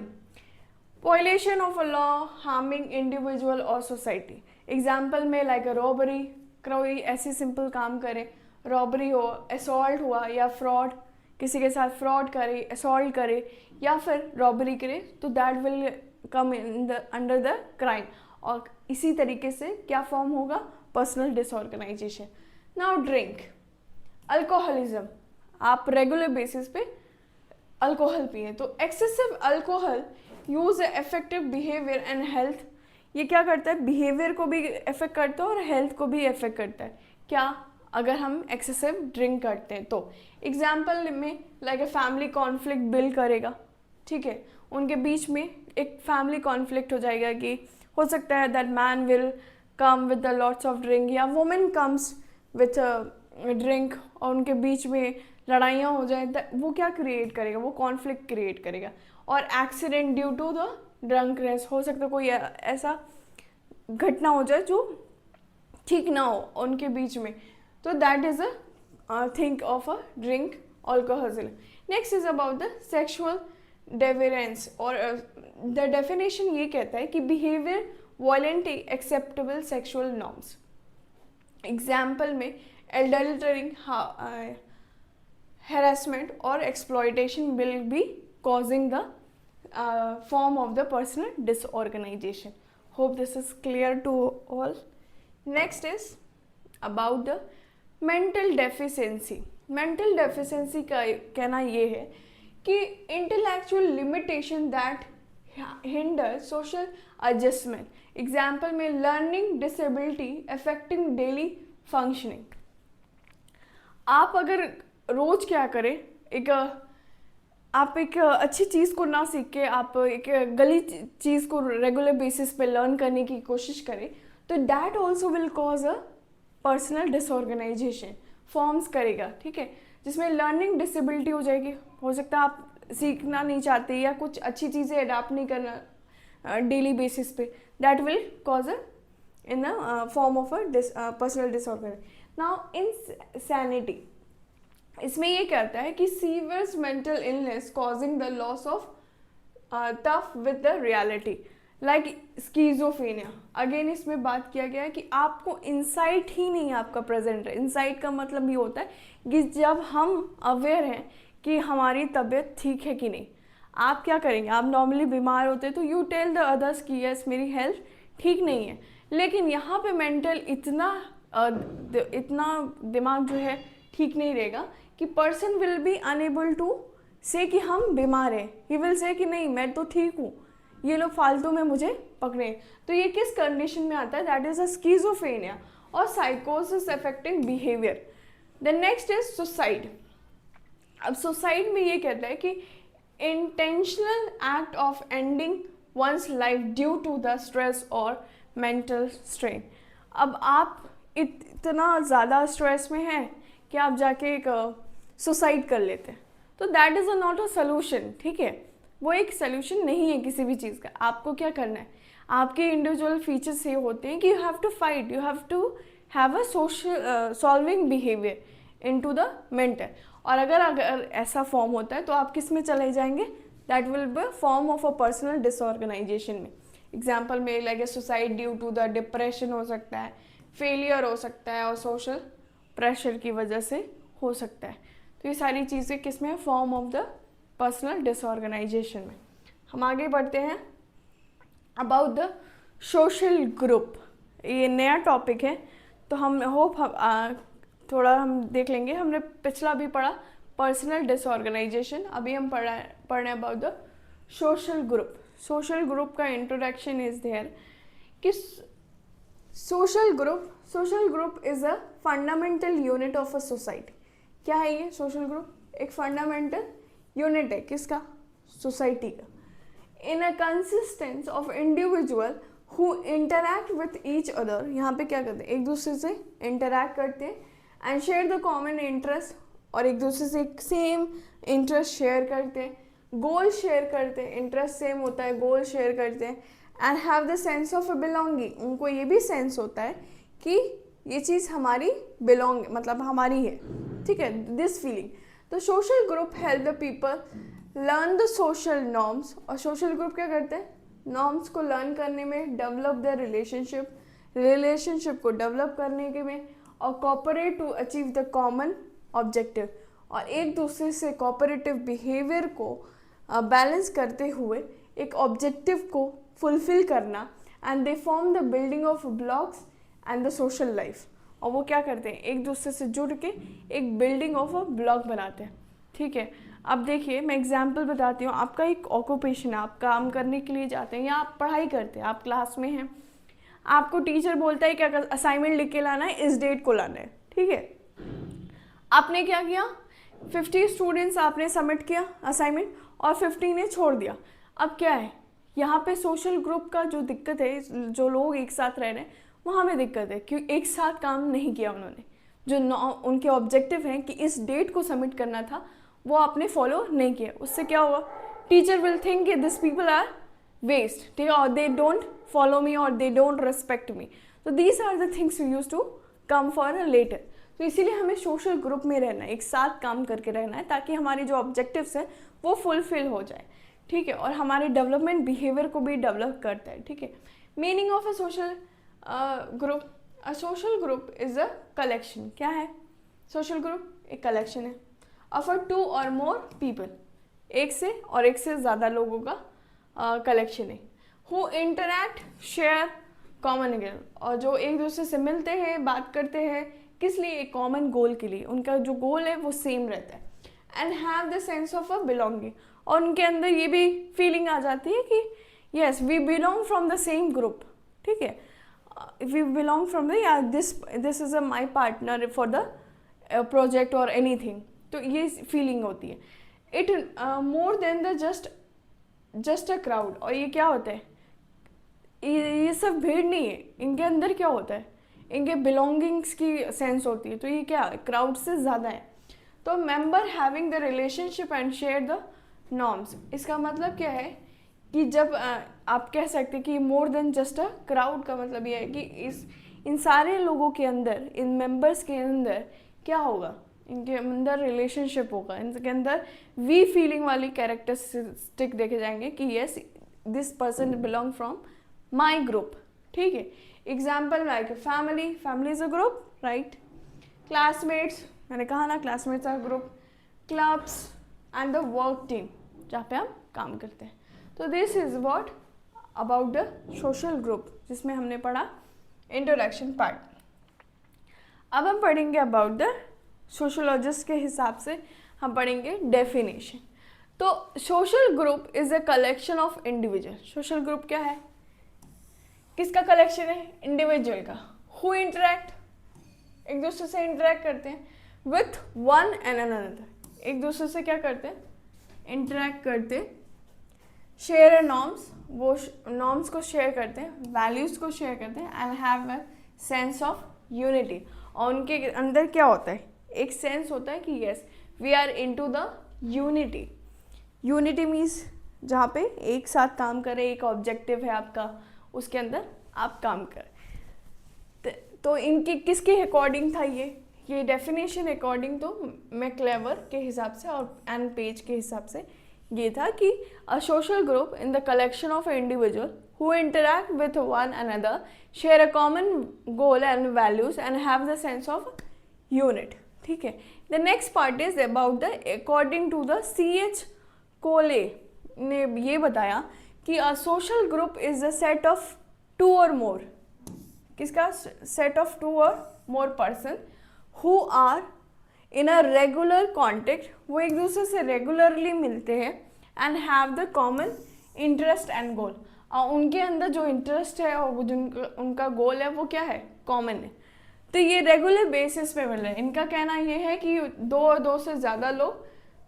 violation of a law harming individual और सोसाइटी। एग्जाम्पल में लाइक अ रॉबरी, कोई ऐसी सिंपल काम करे, रॉबरी हो, असॉल्ट हुआ, या फ्रॉड, किसी के साथ फ्रॉड करे, असॉल्ट करे, या फिर रॉबरी करे, तो that will come in the under the crime. और इसी तरीके से क्या फॉर्म होगा, personal disorganisation. Now drink, alcoholism, आप रेगुलर बेसिस पे अल्कोहल पिए, तो excessive alcohol use effective behaviour and health. ये क्या करता है, बिहेवियर को भी इफेक्ट करता है और हेल्थ को भी इफेक्ट करता है। क्या, अगर हम एक्सेसिव ड्रिंक करते हैं तो एग्जाम्पल में like a family conflict build करेगा, ठीक है, उनके बीच में एक फैमिली कॉन्फ्लिक्ट हो जाएगा कि हो सकता है that man will come with the lots of drink, या वुमेन कम्स विथ ड्रिंक, और उनके बीच में लड़ाइयाँ हो जाए, वो क्या क्रिएट करेगा, वो कॉन्फ्लिक्ट क्रिएट करेगा। और accident due to the drunkenness, हो सकता है कोई ऐसा घटना हो जाए जो ठीक ना हो उनके बीच में, तो that is a thing of a drink alcohol. Next is about the sexual deviance, और द डेफिनेशन ये कहता है कि behaviour voluntary acceptable sexual norms. Example में adultering, harassment or exploitation will be causing the form of the personal disorganization. Hope this is clear to all. Next is about the mental deficiency. Mental deficiency का कहना ये है कि intellectual limitation that hinder social adjustment. Example में learning disability affecting daily functioning. आप अगर रोज क्या करें, आप एक अच्छी चीज़ को ना सीख के आप एक गली चीज़ को रेगुलर बेसिस पे लर्न करने की कोशिश करें, तो that also will cause a personal disorganisation forms करेगा, ठीक है, जिसमें लर्निंग डिसेबिलिटी हो जाएगी। हो सकता है आप सीखना नहीं चाहते या कुछ अच्छी चीज़ें अडाप्ट नहीं करना डेली बेसिस पे, that will cause in a form of a personal disorder. Now insanity, इसमें ये कहता है कि severe mental illness causing the loss of tough with the reality like schizophrenia. Again इसमें बात किया गया है कि आपको इंसाइट ही नहीं आपका प्रेजेंट है. इंसाइट का मतलब ये होता है कि जब हम अवेयर हैं कि हमारी तबीयत ठीक है कि नहीं. आप क्या करेंगे, आप नॉर्मली बीमार होते हैं तो यू टेल द अदर्स कि यस मेरी हेल्थ ठीक नहीं है, लेकिन यहाँ पे मेंटल इतना दिमाग जो है ठीक नहीं रहेगा कि person will be unable to से कि हम बीमार हैं. ही विल से कि नहीं मैं तो ठीक हूँ, ये लोग फालतू में मुझे पकड़े. तो ये किस कंडीशन में आता है, दैट इज अ स्कीजोफ्रेनिया और साइकोसिस affecting behaviour. The next is suicide. अब सुसाइड में ये कहता है कि intentional act of ending one's life due to the stress और मेंटल स्ट्रेन. अब आप इतना ज़्यादा स्ट्रेस में हैं कि आप जाके एक सुसाइड कर लेते हैं, तो that is not a solution. ठीक है, वो एक सोल्यूशन नहीं है किसी भी चीज़ का. आपको क्या करना है, आपके इंडिविजुअल फीचर्स ये होते हैं कि you have to fight, you have to have a social solving behaviour into the mental. और अगर ऐसा फॉर्म होता है तो आप किस में चले जाएंगे, that will be form of a personal disorganisation में. एग्जाम्पल में लगे suicide due to the depression हो सकता है, फेलियर हो सकता है और सोशल प्रेशर की वजह से हो सकता है. तो ये सारी चीज़ें किस में है, form of the personal disorganisation में. हम आगे बढ़ते हैं अबाउट द सोशल ग्रुप. ये नया टॉपिक है तो हम होप थोड़ा हम देख लेंगे. हमने पिछला भी पढ़ा पर्सनल डिसऑर्गेनाइजेशन, अभी हम पढ़ रहे about the social group. Social group का इंट्रोडक्शन इज देयर कि social group is a fundamental unit of a society. क्या है ये सोशल ग्रुप, एक फंडामेंटल यूनिट है किसका, सोसाइटी का. In a consistence of individual who interact with each other. यहाँ पे क्या करते हैं, एक दूसरे से इंटरैक्ट करते हैं and share the common interest, और एक दूसरे से सेम इंटरेस्ट शेयर करते हैं, गोल शेयर करते हैं, इंटरेस्ट सेम होता है, गोल शेयर करते हैं. And have the sense of belonging, उनको ये भी सेंस होता है कि ये चीज़ हमारी बिलोंग मतलब हमारी है. ठीक है, दिस फीलिंग. तो social group help the people learn the social norms. और सोशल ग्रुप क्या करते हैं, नॉर्म्स को लर्न करने में, डेवलप द रिलेशनशिप को डेवलप करने के में, और cooperate to achieve the common objective. और एक दूसरे से कोऑपरेटिव बिहेवियर को बैलेंस करते हुए एक ऑब्जेक्टिव को फुलफिल करना. And they form the building of blocks and the social life. और वो क्या करते हैं, एक दूसरे से जुड़ के एक बिल्डिंग ऑफ अ ब्लॉक बनाते हैं. ठीक है, अब देखिए मैं एग्जांपल बताती हूँ. आपका एक ऑक्यूपेशन है, आप काम करने के लिए जाते हैं या आप पढ़ाई करते हैं, आप क्लास में हैं, आपको टीचर बोलता है कि अगर असाइनमेंट लिख के लाना है इस डेट को लाना है. ठीक है, आपने क्या किया, 50 स्टूडेंट्स आपने सबमिट किया असाइनमेंट और 50 ने छोड़ दिया. अब क्या है, यहाँ पे सोशल ग्रुप का जो दिक्कत है, जो लोग एक साथ रह रहे हैं वहाँ में दिक्कत है क्योंकि एक साथ काम नहीं किया उन्होंने. जो उनके ऑब्जेक्टिव हैं कि इस डेट को सबमिट करना था वो आपने फॉलो नहीं किया. उससे क्या होगा, टीचर विल थिंक कि दिस पीपल आर वेस्ट. ठीक है, और दे डोंट फॉलो मी और दे डोंट रिस्पेक्ट मी. तो these are the things you use to come for a letter. तो इसीलिए हमें सोशल ग्रुप में रहना है, एक साथ काम करके रहना है ताकि हमारे जो ऑब्जेक्टिव्स हैं वो फुलफिल हो जाए. ठीक है, और हमारे डेवलपमेंट बिहेवियर को भी डेवलप करता है. ठीक है, meaning of a social group, a social group is a collection. क्या है सोशल ग्रुप, एक कलेक्शन है ऑफ 2 और मोर पीपल, एक से और एक से ज़्यादा लोगों का कलेक्शन है. Who interact share common goal, और जो एक दूसरे से मिलते हैं, बात करते हैं, किस लिए, एक कॉमन गोल के लिए. उनका जो गोल है वो सेम रहता है. And have the sense of a belonging, और उनके अंदर ये भी फीलिंग आ जाती है कि yes we belong from the same group. ठीक है, वी बिलोंग फ्रॉम द या this is a my partner for the project और एनीथिंग. तो ये फीलिंग होती है. It more than the just a crowd. और ये क्या होता है, ये सब भीड़ नहीं है, इनके अंदर क्या होता है, इनके बिलोंगिंग्स की सेंस होती है. तो ये क्या क्राउड से ज़्यादा है. तो member having the relationship and share the norms. इसका मतलब क्या है कि जब आप कह सकते हैं कि more than just a crowd का मतलब ये है कि इन सारे लोगों के अंदर, इन मेंबर्स के अंदर क्या होगा, इनके अंदर रिलेशनशिप होगा, इनके अंदर वी फीलिंग वाली कैरेक्टरिस्टिक देखे जाएंगे कि yes this person belong from my group. ठीक है, example like family, family is a group, right. Classmates, मैंने कहा ना classmates are group. Clubs and the work team, जहाँ पे हम काम करते हैं। तो this is what about the social group, जिसमें हमने पढ़ा इंट्रोडक्शन पार्ट। अब हम पढ़ेंगे अबाउट द सोशोलॉजिस्ट के हिसाब से हम पढ़ेंगे डेफिनेशन। तो social group is a collection of individual. Social group क्या है, किसका कलेक्शन है, इंडिविजुअल का, हु इंटरेक्ट, एक दूसरे से इंटरेक्ट करते हैं, विथ वन एंड अनदर, एक दूसरे से क्या करते हैं, इंटरेक्ट करते, शेयर नॉर्म्स, वो नॉर्म्स को शेयर करते हैं, वैल्यूज को शेयर करते हैं, and have a sense of unity. और उनके अंदर क्या होता है, एक सेंस होता है कि yes we are into the unity. Unity means जहाँ पे एक साथ काम करें, एक ऑब्जेक्टिव है आपका, उसके अंदर आप काम करें। तो इनके किसके अकॉर्डिंग था ये डेफिनेशन अकॉर्डिंग तो मैक्लेवर के हिसाब से और एन पेज के हिसाब से ये था कि अ social group in the collection of individual who interact with one another, share a common goal and values and have the sense of unit. ठीक है, the next part is about the according to the C.H. Cole ने ये बताया कि a social group is a set of two or more, किसका set of two or more person who are in a regular contact, वो एक दूसरे से regularly मिलते हैं, and have the common interest and goal, और उनके अंदर जो इंटरेस्ट है और उनका गोल है वो क्या है, कॉमन है। तो ये रेगुलर बेसिस पे मिल रहे हैं। इनका कहना ये है कि दो से ज़्यादा लोग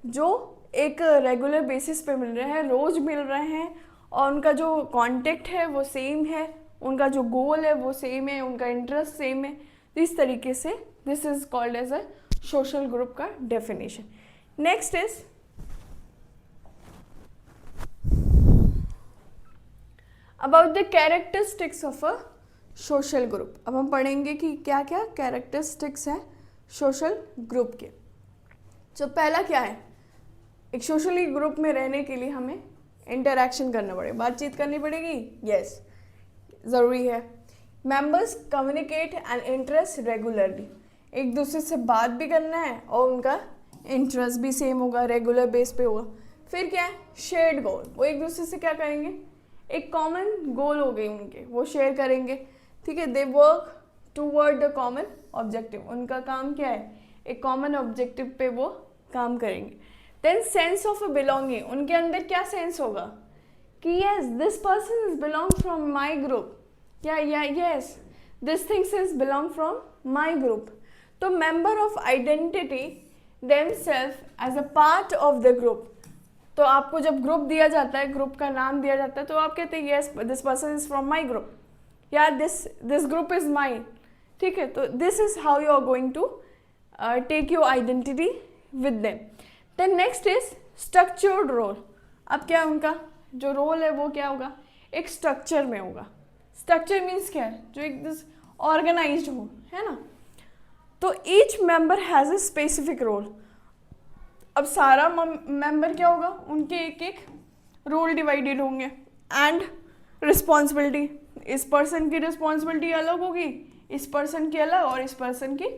जो एक रेगुलर बेसिस पे मिल रहे हैं, रोज़ मिल रहे हैं, और उनका जो कांटेक्ट है वो सेम है, उनका जो गोल है वो सेम है, उनका इंटरेस्ट सेम है। तो इस तरीके से this is called as a social group का definition. Next is about the characteristics of a social group. अब हम पढ़ेंगे कि क्या क्या कैरेक्टरिस्टिक्स हैं सोशल ग्रुप के। तो पहला क्या है, एक सोशली ग्रुप में रहने के लिए हमें इंटरैक्शन करना पड़ेगा, बातचीत करनी पड़ेगी, यस ज़रूरी है। Members communicate and interest regularly, एक दूसरे से बात भी करना है और उनका इंटरेस्ट भी सेम होगा, रेगुलर बेस पे होगा। फिर क्या है, शेयर्ड गोल, वो एक दूसरे से क्या करेंगे, एक कॉमन गोल हो गई उनके, वो शेयर करेंगे। ठीक है, they work toward the common objective, उनका काम क्या है, एक कॉमन ऑब्जेक्टिव पे वो काम करेंगे। Then sense of a belonging, उनके अंदर क्या सेंस होगा कि yes this person is belong from my group, या yes this things is belong from my group. तो member of identity themselves as a part of the group. तो आपको जब ग्रुप दिया जाता है, ग्रुप का नाम दिया जाता है, तो आप कहते हैं yes this person is from my group, या दिस ग्रुप इज माइन। ठीक है, तो this is how you are going to take your identity with them. Then next is structured role. अब क्या उनका जो रोल है वो क्या होगा, एक स्ट्रक्चर में होगा। स्ट्रक्चर मीन्स क्या है, जो एक ऑर्गेनाइज्ड हो, है ना। तो each member has a specific role. अब सारा मेंबर क्या होगा, उनके एक एक रोल डिवाइडेड होंगे एंड रिस्पॉन्सिबिलिटी, इस पर्सन की रिस्पॉन्सिबिलिटी अलग होगी, इस पर्सन की अलग और इस पर्सन की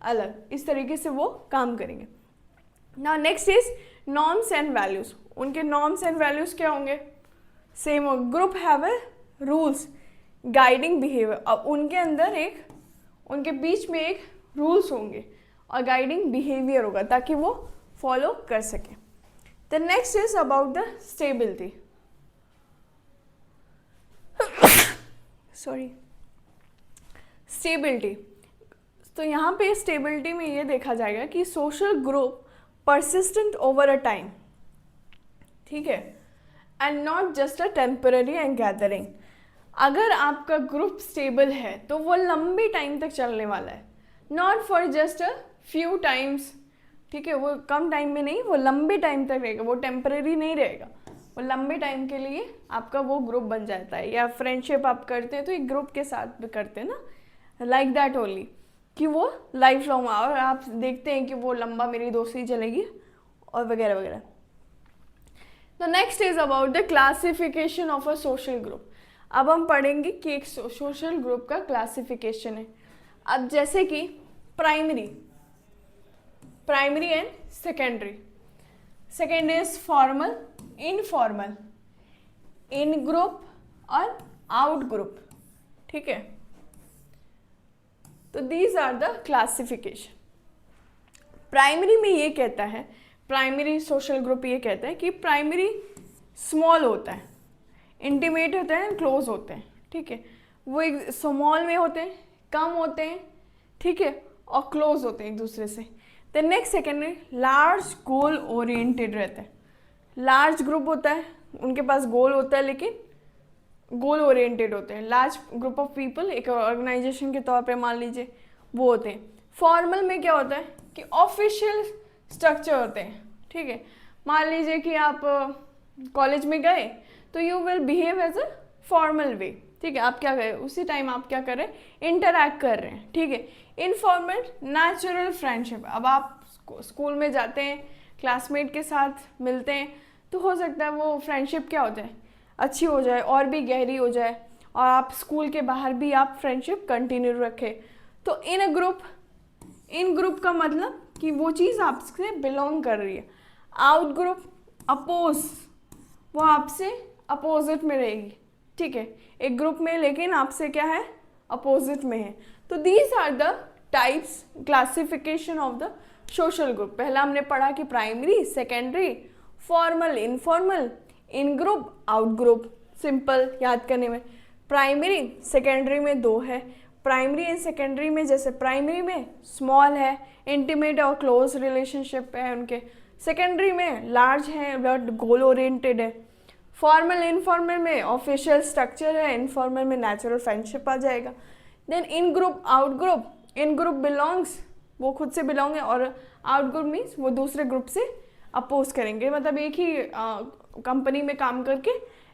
अलग, इस तरीके से वो काम करेंगे। Now next is norms and values. उनके नॉर्म्स एंड वैल्यूज क्या होंगे, सेम हो। Group have a rules guiding behaviour, अब उनके अंदर एक, उनके बीच में एक रूल्स होंगे और गाइडिंग बिहेवियर होगा ताकि वो फॉलो कर सके। The next is about the stability, sorry stability. तो यहाँ पे स्टेबिलिटी में ये देखा जाएगा कि social group persistent over a time, ठीक है, and not just a temporary and gathering. अगर आपका ग्रुप स्टेबल है तो वो लंबे टाइम तक चलने वाला है, not for just a few times. ठीक है, वो कम टाइम में नहीं, वो लंबे टाइम तक रहेगा, वो टेम्परेरी नहीं रहेगा, वो लंबे टाइम के लिए आपका वो ग्रुप बन जाता है। या फ्रेंडशिप आप करते हैं तो एक ग्रुप के साथ भी करते हैं ना, लाइक दैट ओनली, कि वो लाइफ लॉन्ग, और आप देखते हैं कि वो लंबा मेरी दोस्ती चलेगी और वगैरह वगैरह। The next is about the classification of a social group. अब हम पढ़ेंगे कि एक सोशल ग्रुप का क्लासिफिकेशन है। अब जैसे कि primary and secondary. Second is formal, informal, in group और आउट ग्रुप। ठीक है, तो these are the classification. Primary में ये कहता है, प्राइमरी सोशल ग्रुप ये कहता है कि प्राइमरी स्मॉल होता है, इंटीमेट होता है, क्लोज होते हैं। ठीक है, वो एक स्मॉल में होते हैं, कम होते हैं, ठीक है, और क्लोज होते हैं एक दूसरे से। The next secondary large goal oriented रहता है। लार्ज ग्रुप होता है, उनके पास गोल होता है, लेकिन गोल ओरिएंटेड होते हैं। लार्ज ग्रुप ऑफ पीपल एक ऑर्गेनाइजेशन के तौर पे मान लीजिए वो होते हैं। फॉर्मल में क्या होता है कि ऑफिशियल स्ट्रक्चर होते हैं। ठीक है, मान लीजिए कि आप कॉलेज में गए तो you will behave as a formal way. ठीक है, आप क्या करें उसी टाइम, आप क्या करें, इंटरैक्ट कर रहे हैं। ठीक है, इनफॉर्मल नेचुरल फ्रेंडशिप। अब आप स्कूल में जाते हैं, क्लासमेट के साथ मिलते हैं, तो हो सकता है वो फ्रेंडशिप क्या होता है, अच्छी हो जाए और भी गहरी हो जाए, और आप स्कूल के बाहर भी आप फ्रेंडशिप कंटिन्यू रखें। तो इन अ ग्रुप, इन ग्रुप का मतलब कि वो चीज़ आपसे बिलोंग कर रही है। आउट ग्रुप अपोज, वो आपसे अपोजिट में रहेगी। ठीक है, एक ग्रुप में लेकिन आपसे क्या है, अपोजिट में है। तो these are the types, classification of the social group. पहला हमने पढ़ा कि primary, secondary, formal, informal, in group, out group. Simple याद करने में, प्राइमरी सेकेंडरी में दो है। प्राइमरी एंड सेकेंडरी में, जैसे प्राइमरी में स्मॉल है, इंटीमेट और क्लोज रिलेशनशिप है उनके। सेकेंडरी में लार्ज है बट गोल ओरिएंटेड है। फॉर्मल इनफॉर्मल में ऑफिशियल स्ट्रक्चर है, इनफॉर्मल में नेचुरल फ्रेंडशिप आ जाएगा। Then in group, out group, in group belongs, वो खुद से बिलोंग है, और आउट ग्रुप मीन्स वो दूसरे ग्रुप से अपोज करेंगे, मतलब एक ही कंपनी में काम करके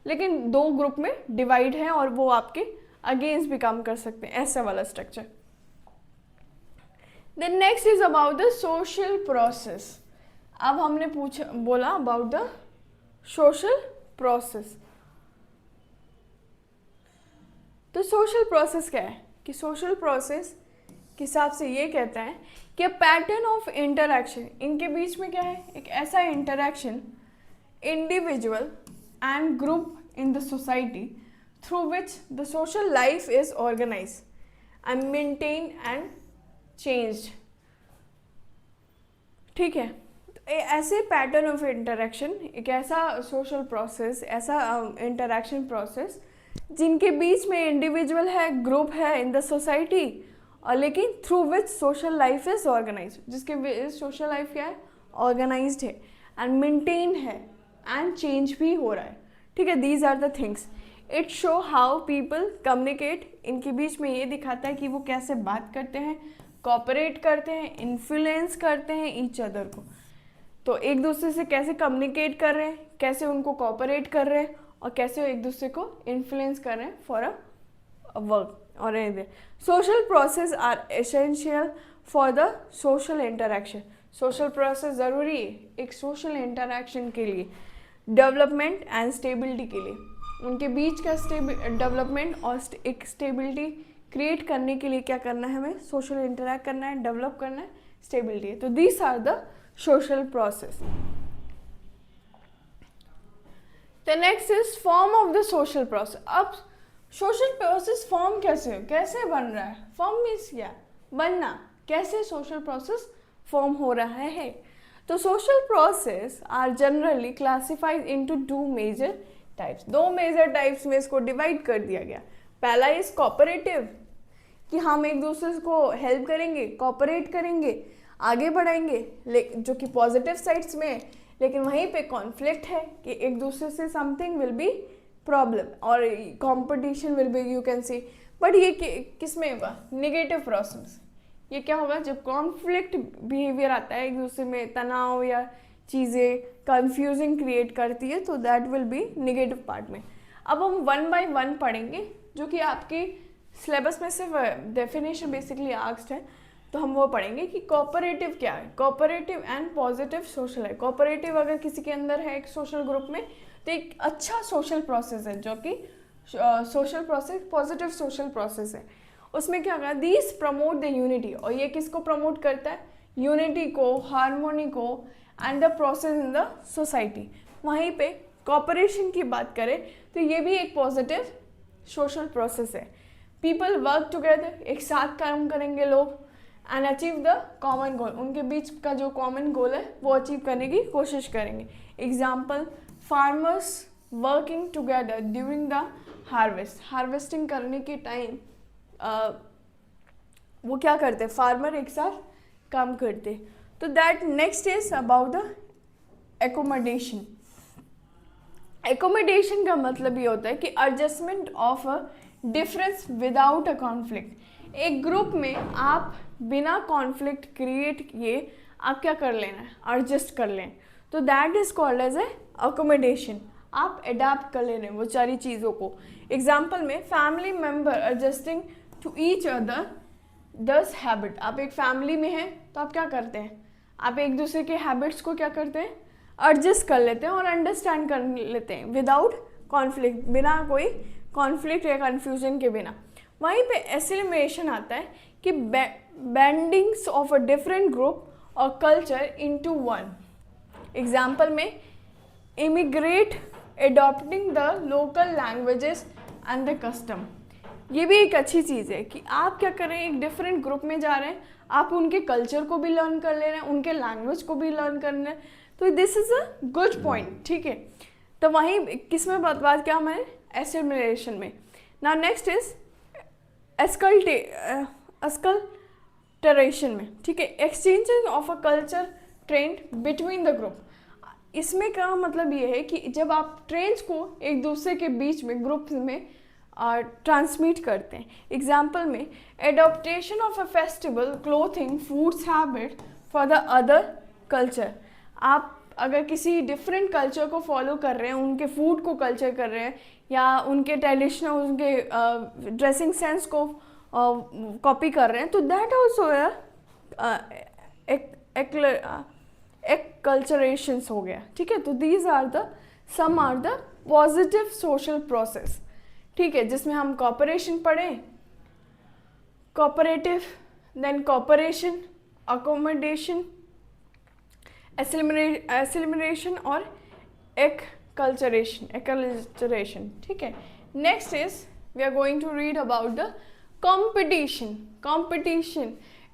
लेकिन दो ग्रुप में डिवाइड है और वो आपके अगेंस्ट भी काम कर सकते हैं, ऐसा वाला structure. Then next is about the social process. अब हमने बोला अबाउट द सोशल प्रोसेस। तो सोशल प्रोसेस क्या है कि सोशल प्रोसेस के हिसाब से ये कहता है कि पैटर्न ऑफ इंटरैक्शन, इनके बीच में क्या है, एक ऐसा interaction individual and group in the society through which the social life is organized and maintained and changed. ठीक है, ऐसे पैटर्न ऑफ इंटरैक्शन, एक ऐसा सोशल प्रोसेस, ऐसा इंटरैक्शन प्रोसेस जिनके बीच में इंडिविजुअल है, ग्रुप है इन द सोसाइटी, और लेकिन through which social life is organise, जिसके सोशल लाइफ क्या है, ऑर्गेनाइज्ड है एंड मेंटेन है एंड चेंज भी हो रहा है। ठीक है, these are the things. It show how people communicate, इनके बीच में ये दिखाता है कि वो कैसे बात करते हैं, कोऑपरेट करते हैं, इन्फ्लुएंस करते हैं ईच अदर को। तो एक दूसरे से कैसे कम्युनिकेट कर रहे हैं, कैसे उनको कोऑपरेट कर रहे हैं, और कैसे एक दूसरे को इन्फ्लुएंस कर रहे हैं फॉर अ वर्क और anything. Social process are essential for the social interaction. Social process ज़रूरी है एक सोशल इंटरैक्शन के लिए, डेवलपमेंट एंड स्टेबिलिटी के लिए। उनके बीच का डेवलपमेंट और एक स्टेबिलिटी क्रिएट करने के लिए क्या करना है, हमें सोशल इंटरैक्ट करना है, डेवलप करना है, स्टेबिलिटी। तो these are the social process. The next is form of the social process. अब सोशल प्रोसेस फॉर्म कैसे बन रहा है, फॉर्म मीन्स क्या, बनना, कैसे सोशल प्रोसेस फॉर्म हो रहा है। तो social process are generally classified into two major types. दो मेजर टाइप्स में इसको डिवाइड कर दिया गया। पहला इज कोऑपरेटिव, कि हम एक दूसरे को हेल्प करेंगे, कोऑपरेट करेंगे, आगे बढ़ाएंगे, जो कि पॉजिटिव साइड्स में, लेकिन वहीं पे कॉन्फ्लिक्ट है कि एक दूसरे से समथिंग विल बी प्रॉब्लम और competition will be, you can see. But ये किस में होगा, निगेटिव प्रोसेस, ये क्या होगा, जब कॉन्फ्लिक्ट बिहेवियर आता है, एक दूसरे में तनाव या चीज़ें कंफ्यूजिंग क्रिएट करती है, तो that will B negative part में। अब हम 1 बाय 1 पढ़ेंगे, जो कि आपके सिलेबस में सिर्फ डेफिनेशन बेसिकली आस्क्ड है, तो हम वो पढ़ेंगे कि कोऑपरेटिव क्या है। कोऑपरेटिव एंड पॉजिटिव सोशल है। कोऑपरेटिव अगर किसी के अंदर है एक सोशल ग्रुप में, तो एक अच्छा सोशल प्रोसेस है, जो कि social process positive social process है। उसमें क्या होगा, दीज प्रमोट द यूनिटी, और ये किसको प्रमोट करता है, यूनिटी को, हार्मोनी को, and the process in the society. वहीं पे कोऑपरेशन की बात करें तो ये भी एक पॉजिटिव सोशल प्रोसेस है। पीपल वर्क टुगेदर, एक साथ काम करेंगे लोग, and achieve the common goal, उनके बीच का जो कॉमन गोल है वो अचीव करने की कोशिश करेंगे। Example, farmers working together during the harvest, harvesting करने के टाइम वो क्या करते, फार्मर एक साथ काम करते। तो that next is about the accommodation. Accommodation का मतलब ये होता है कि adjustment of a difference without a conflict. एक ग्रुप में आप बिना कॉन्फ्लिक्ट क्रिएट किए आप क्या कर लेना है, एडजस्ट कर लें, तो that is called as a accommodation. आप अडेप्ट कर ले रहे हैं वो सारी चीज़ों को। एग्जाम्पल में, family member adjusting to each other this habit. आप एक फैमिली में हैं तो आप क्या करते हैं, आप एक दूसरे के हैबिट्स को क्या करते हैं, एडजस्ट कर लेते हैं और अंडरस्टैंड कर लेते हैं विदाउट कॉन्फ्लिक्ट, बिना कोई कॉन्फ्लिक्ट या कन्फ्यूजन के बिना। वहीं पे एसिमिलेशन आता है कि बैंडिंग्स ऑफ अ डिफरेंट ग्रुप और कल्चर इनटू वन। एग्जाम्पल में, immigrate adopting the local languages and the custom. ये भी एक अच्छी चीज़ है कि आप क्या कर रहे हैं, एक डिफरेंट ग्रुप में जा रहे हैं, आप उनके कल्चर को भी लर्न कर ले रहे हैं, उनके लैंग्वेज को भी लर्न कर रहे हैं, तो this is a good point, ठीक है। तो वहीं किस में बात क्या हमारे एसिमिलेशन में। नाउ नेक्स्ट इज एस्कल्टरेशन में, ठीक है, exchanging of a culture trend between the group. इसमें का मतलब ये है कि जब आप ट्रेंड्स को एक दूसरे के बीच में ग्रुप में ट्रांसमिट करते हैं। एग्जाम्पल में, adaptation of a festival clothing foods habit for the other culture. आप अगर किसी डिफरेंट कल्चर को फॉलो कर रहे हैं, उनके फूड को कल्चर कर रहे हैं, या उनके ट्रेडिशनल उनके ड्रेसिंग सेंस को कॉपी कर रहे हैं, तो दैट ऑल्सो एक कल्चरेशंस हो गया, ठीक है। तो these are the some are the positive social process, ठीक है, जिसमें हम कॉपरेशन पढ़ें, cooperative, then cooperation, accommodation, assimilation और एक्कल्चरेशन, ठीक है। Next is we are going to read about the competition.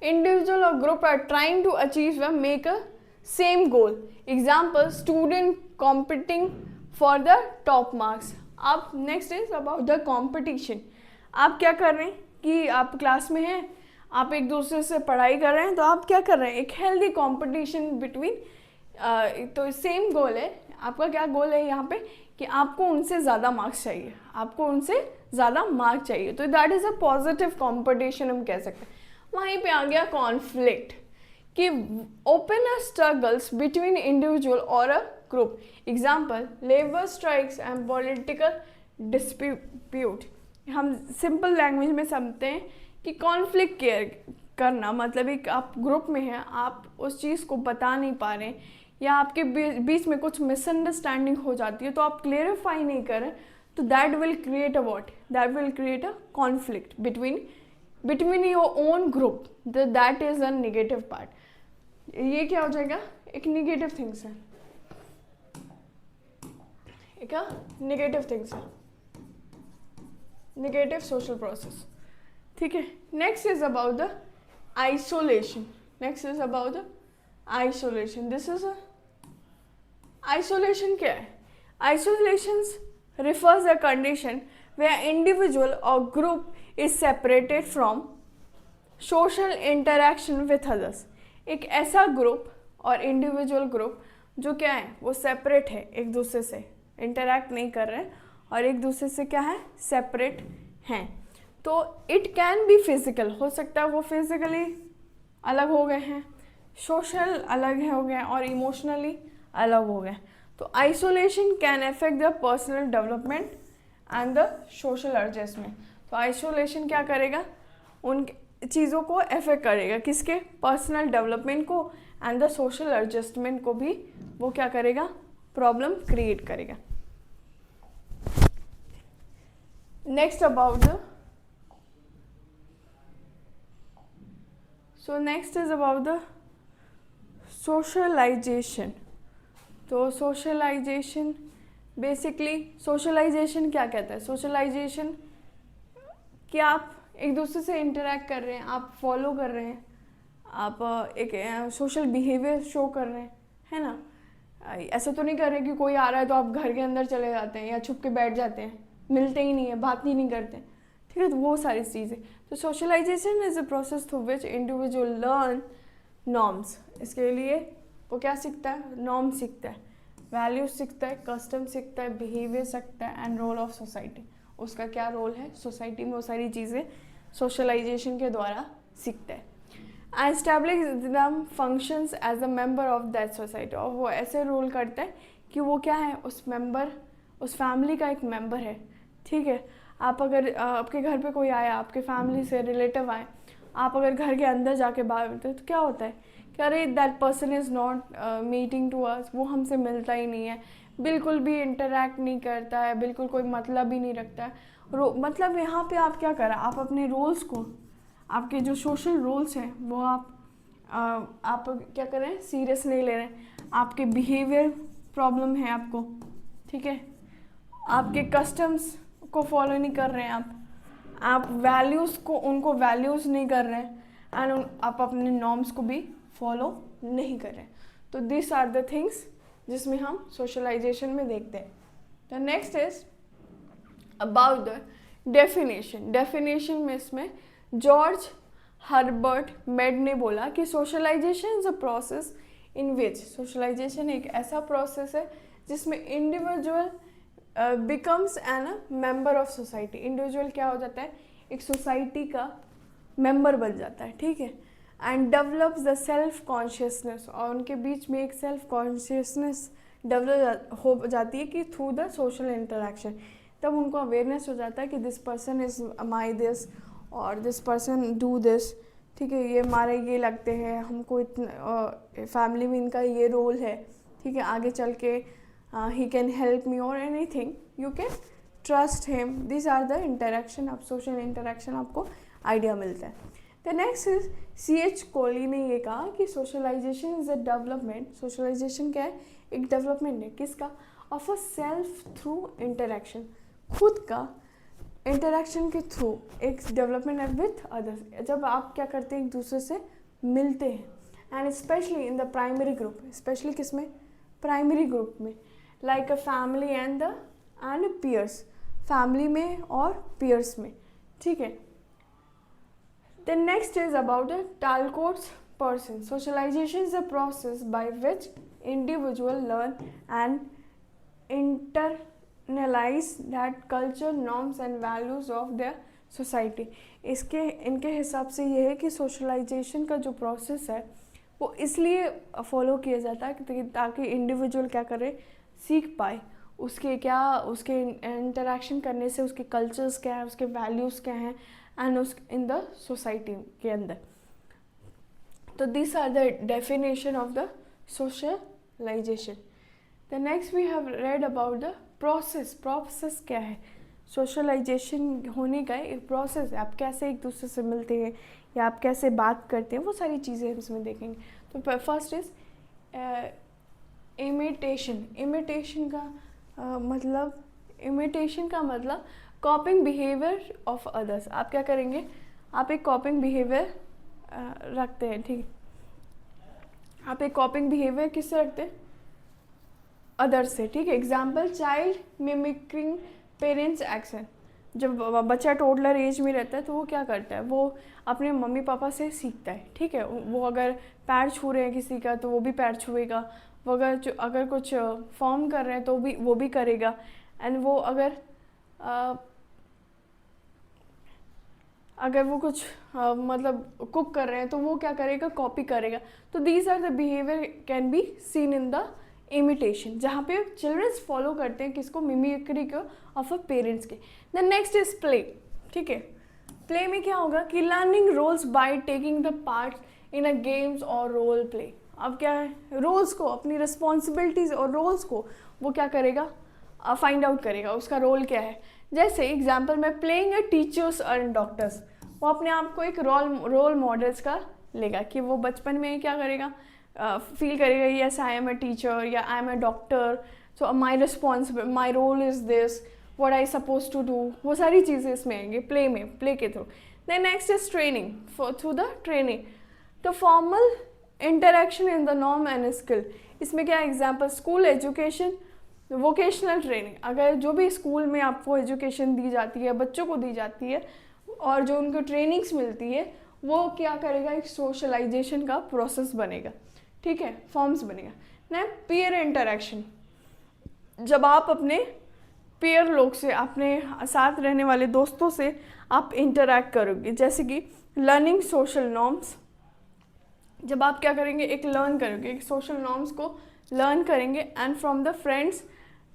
Individual or group are trying to achieve or make a same goal. Example, student competing for the top marks. अब next is about the competition. आप क्या कर रहे हैं कि आप class में हैं, आप एक दूसरे से पढ़ाई कर रहे हैं, तो आप क्या कर रहे हैं, एक हेल्दी कंपटीशन बिटवीन, तो सेम गोल है आपका। क्या गोल है यहाँ पे कि आपको उनसे ज़्यादा मार्क्स चाहिए, आपको उनसे ज़्यादा मार्क चाहिए, तो that is a positive competition हम कह सकते हैं। वहीं पे आ गया कॉन्फ्लिक्ट, कि open a struggles between individual और a group. Example, labour strikes and political dispute. हम सिंपल लैंग्वेज में समझते हैं कि कॉन्फ्लिक्ट करना मतलब एक आप ग्रुप में हैं, आप उस चीज़ को बता नहीं पा रहे हैं, या आपके बीच में कुछ मिसअंडरस्टैंडिंग हो जाती है, तो आप क्लेरिफाई नहीं करें, तो that will create a what, that will create a conflict between your own group, that is a negative part. ये क्या हो जाएगा, एक नेगेटिव थिंग्स है, एक नेगेटिव थिंग्स है, नेगेटिव सोशल प्रोसेस, ठीक है। Next is about the isolation. This is isolation क्या है, isolation refers a condition where individual or group is separated from social interaction with others. एक ऐसा ग्रुप और इंडिविजुअल ग्रुप जो क्या है, वो सेपरेट है, एक दूसरे से इंटरैक्ट नहीं कर रहे हैं और एक दूसरे से क्या है, सेपरेट हैं। तो इट कैन बी फिजिकल, हो सकता है वो फिजिकली अलग हो गए हैं, सोशल अलग हो गए और इमोशनली अलग हो गए। तो isolation can affect the personal development and the social adjustment. तो आइसोलेशन क्या करेगा, उन चीज़ों को अफेक्ट करेगा, किसके, पर्सनल डेवलपमेंट को एंड द सोशल एडजस्टमेंट को भी वो क्या करेगा, प्रॉब्लम क्रिएट करेगा। Next about the next is about the socialisation. तो सोशलाइजेशन बेसिकली, सोशलाइजेशन क्या कहता है, सोशलाइजेशन कि आप एक दूसरे से इंटरेक्ट कर रहे हैं, आप फॉलो कर रहे हैं, आप एक सोशल बिहेवियर शो कर रहे हैं, है ना। ऐसा तो नहीं कर रहे कि कोई आ रहा है तो आप घर के अंदर चले जाते हैं या छुप के बैठ जाते हैं, मिलते ही नहीं है, बात ही नहीं करते, ठीक है। तो वो सारी चीज़ें, तो socialisation is a process through which individual learn norms. इसके लिए वो क्या सीखता है, नॉर्म सीखता है, वैल्यूज सीखता है, कस्टम सीखता है, बिहेवियर सीखता है एंड रोल ऑफ सोसाइटी। उसका क्या रोल है सोसाइटी में, वो सारी चीज़ें सोशलाइजेशन के द्वारा सीखता है। And establish them functions as a member of that society. और वो ऐसे रोल करता है कि वो क्या है, उस मेंबर, उस फैमिली का एक मेंबर है, ठीक है। आप अगर आपके घर पे कोई आया, आपके फैमिली से रिलेटिव आए, आप अगर घर के अंदर जाके बात करते हो तो क्या होता है कि अरे that person is not meeting to us, वो हमसे मिलता ही नहीं है, बिल्कुल भी इंटरेक्ट नहीं करता है, बिल्कुल कोई मतलब ही नहीं रखता है। मतलब यहाँ पे आप क्या करें, आप अपने रोल्स को, आपके जो सोशल रोल्स हैं वो आप क्या करें, सीरियस नहीं ले रहे हैं, आपके बिहेवियर प्रॉब्लम है आपको, ठीक है, आपके कस्टम्स को फॉलो नहीं कर रहे हैं आप वैल्यूज़ को, उनको वैल्यूज़ नहीं कर रहे हैं एंड आप अपने नॉर्म्स को भी फॉलो नहीं कर रहे हैं। तो दिस आर द थिंग्स जिसमें हम सोशलाइजेशन में देखते हैं। The next is about the definition. Definition में इसमें जॉर्ज हर्बर्ट मेड ने बोला कि socialization is a process in which, socialization एक ऐसा प्रोसेस है जिसमें individual becomes an member of society. Individual क्या हो जाता है, एक सोसाइटी का मेंबर बन जाता है, ठीक है। And develops the self consciousness, और उनके बीच में एक सेल्फ कॉन्शियसनेस डेवलप हो जाती है कि थ्रू द सोशल इंटरेक्शन। तब उनको अवेयरनेस हो जाता है कि this person is my this और दिस पर्सन डू दिस, ठीक है, ये हमारे ये लगते हैं, हमको इतना फैमिली में इनका ये रोल है, ठीक है, आगे चल के ही कैन हेल्प मी और anything, you can trust him. This are the interaction, आप सोशल इंटरेक्शन आपको आइडिया मिलता है। The next is C.H. Kohli ने ये कहा कि socialization is a development. Socialization क्या है, एक डेवलपमेंट है, किसका, of a self through interaction, खुद का इंटरेक्शन के थ्रू एक डेवलपमेंट है विथ अदर्स। जब आप क्या करते हैं, एक दूसरे से मिलते हैं and specially in the primary group, specially किस में, प्राइमरी ग्रुप में, like a family and peers, family में और पीयर्स में, ठीक है। The next is about the Talcott's person. Socialization is a process by which individual learn and internalize that culture, norms and values of their society. इनके हिसाब से ये है कि सोशलाइजेशन का जो प्रोसेस है वो इसलिए फॉलो किया जाता है ताकि इंडिविजुअल क्या करे, सीख पाए उसके इंटरेक्शन करने से उसके कल्चर्स क्या है, उसके वैल्यूज़ क्या हैं एंड इन द सोसाइटी के अंदर। तो this are the definition of the socialization. The next we have read about the process. Process क्या है, सोशलाइजेशन होने का एक प्रोसेस है, आप कैसे एक दूसरे से मिलते हैं या आप कैसे बात करते हैं, वो सारी चीज़ें हम इसमें देखेंगे। तो फर्स्ट इज इमिटेशन। इमिटेशन का मतलब कॉपिंग बिहेवियर ऑफ अदर्स। आप क्या करेंगे, आप एक कॉपिंग बिहेवियर रखते हैं, ठीक, आप एक कॉपिंग बिहेवियर किससे रखते हैं, अदर्स से, ठीक है। Example, child mimicking parents action. जब बच्चा टोडलर एज में रहता है तो वो क्या करता है, वो अपने मम्मी पापा से सीखता है, ठीक है। वो अगर पैर छू रहे हैं किसी का तो वो भी पैर छुएगा, वो अगर कुछ फॉर्म कर रहे हैं तो वो भी करेगा एंड वो अगर अगर वो कुछ मतलब कुक कर रहे हैं तो वो क्या करेगा, कॉपी करेगा. तो these are the behaviour can be seen in the imitation, जहाँ पे चिल्ड्रंस फॉलो करते हैं किसको, मिमिक्री को ऑफ अ पेरेंट्स के. Then next is play. ठीक है, प्ले में क्या होगा कि learning roles by taking the part in a games और रोल प्ले. अब क्या है, रोल्स को, अपनी रिस्पॉन्सिबिलिटीज और रोल्स को वो क्या करेगा, फाइंड आउट करेगा उसका रोल क्या है. जैसे एग्जाम्पल में playing a teachers and doctors, वो अपने आप को एक रोल मॉडल्स का लेगा कि वो बचपन में क्या करेगा, फील करेगा yes I am a teacher या I am a doctor, so my responsible my role is this, what I suppose to do. वो सारी चीज़ें इसमें आएंगी प्ले में, प्ले के through. Then next is training, through the training the formal interaction in the norm and skill. इसमें क्या example, school education, vocational training. अगर जो भी स्कूल में आपको एजुकेशन दी जाती है, बच्चों को दी जाती है और जो उनको ट्रेनिंग्स मिलती है, वो क्या करेगा, एक सोशलाइजेशन का प्रोसेस बनेगा. ठीक है, फॉर्म्स बनेगा. ना पीयर इंटरेक्शन, जब आप अपने पीयर लोग से, अपने साथ रहने वाले दोस्तों से आप इंटरैक्ट करोगे, जैसे कि लर्निंग सोशल नॉर्म्स. जब आप क्या करेंगे, एक लर्न करोगे, एक सोशल नॉर्म्स को लर्न करेंगे and from the friends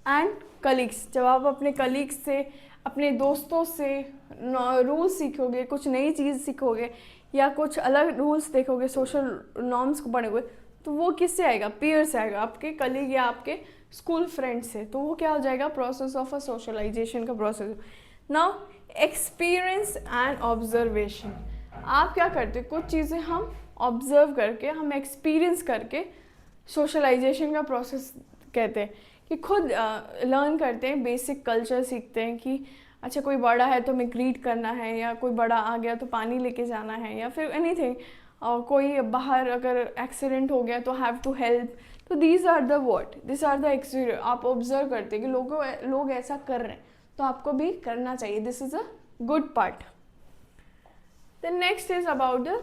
and colleagues. जब आप अपने कलीग्स से, अपने दोस्तों से रूल्स सीखोगे, कुछ नई चीज़ सीखोगे या कुछ अलग रूल्स देखोगे, सोशल नॉर्म्स को पढ़ोगे, तो वो किससे आएगा, पीयर से आएगा, आपके कलीग या आपके स्कूल फ्रेंड से. तो वो क्या हो जाएगा, प्रोसेस ऑफ अ सोशलाइजेशन का process. Now experience and observation. आप क्या करते, कुछ चीज़ें हम ऑब्जर्व करके, हम एक्सपीरियंस करके सोशलाइजेशन का प्रोसेस कहते हैं, कि खुद लर्न करते हैं, बेसिक कल्चर सीखते हैं कि अच्छा कोई बड़ा है तो हमें ग्रीट करना है, या कोई बड़ा आ गया तो पानी लेके जाना है, या फिर एनीथिंग, कोई बाहर अगर एक्सीडेंट हो गया तो हैव टू हेल्प. तो these are the word, this are the experience. आप ऑब्जर्व करते हैं कि लोग ऐसा कर रहे हैं तो आपको भी करना चाहिए. This is a good part. The next is about the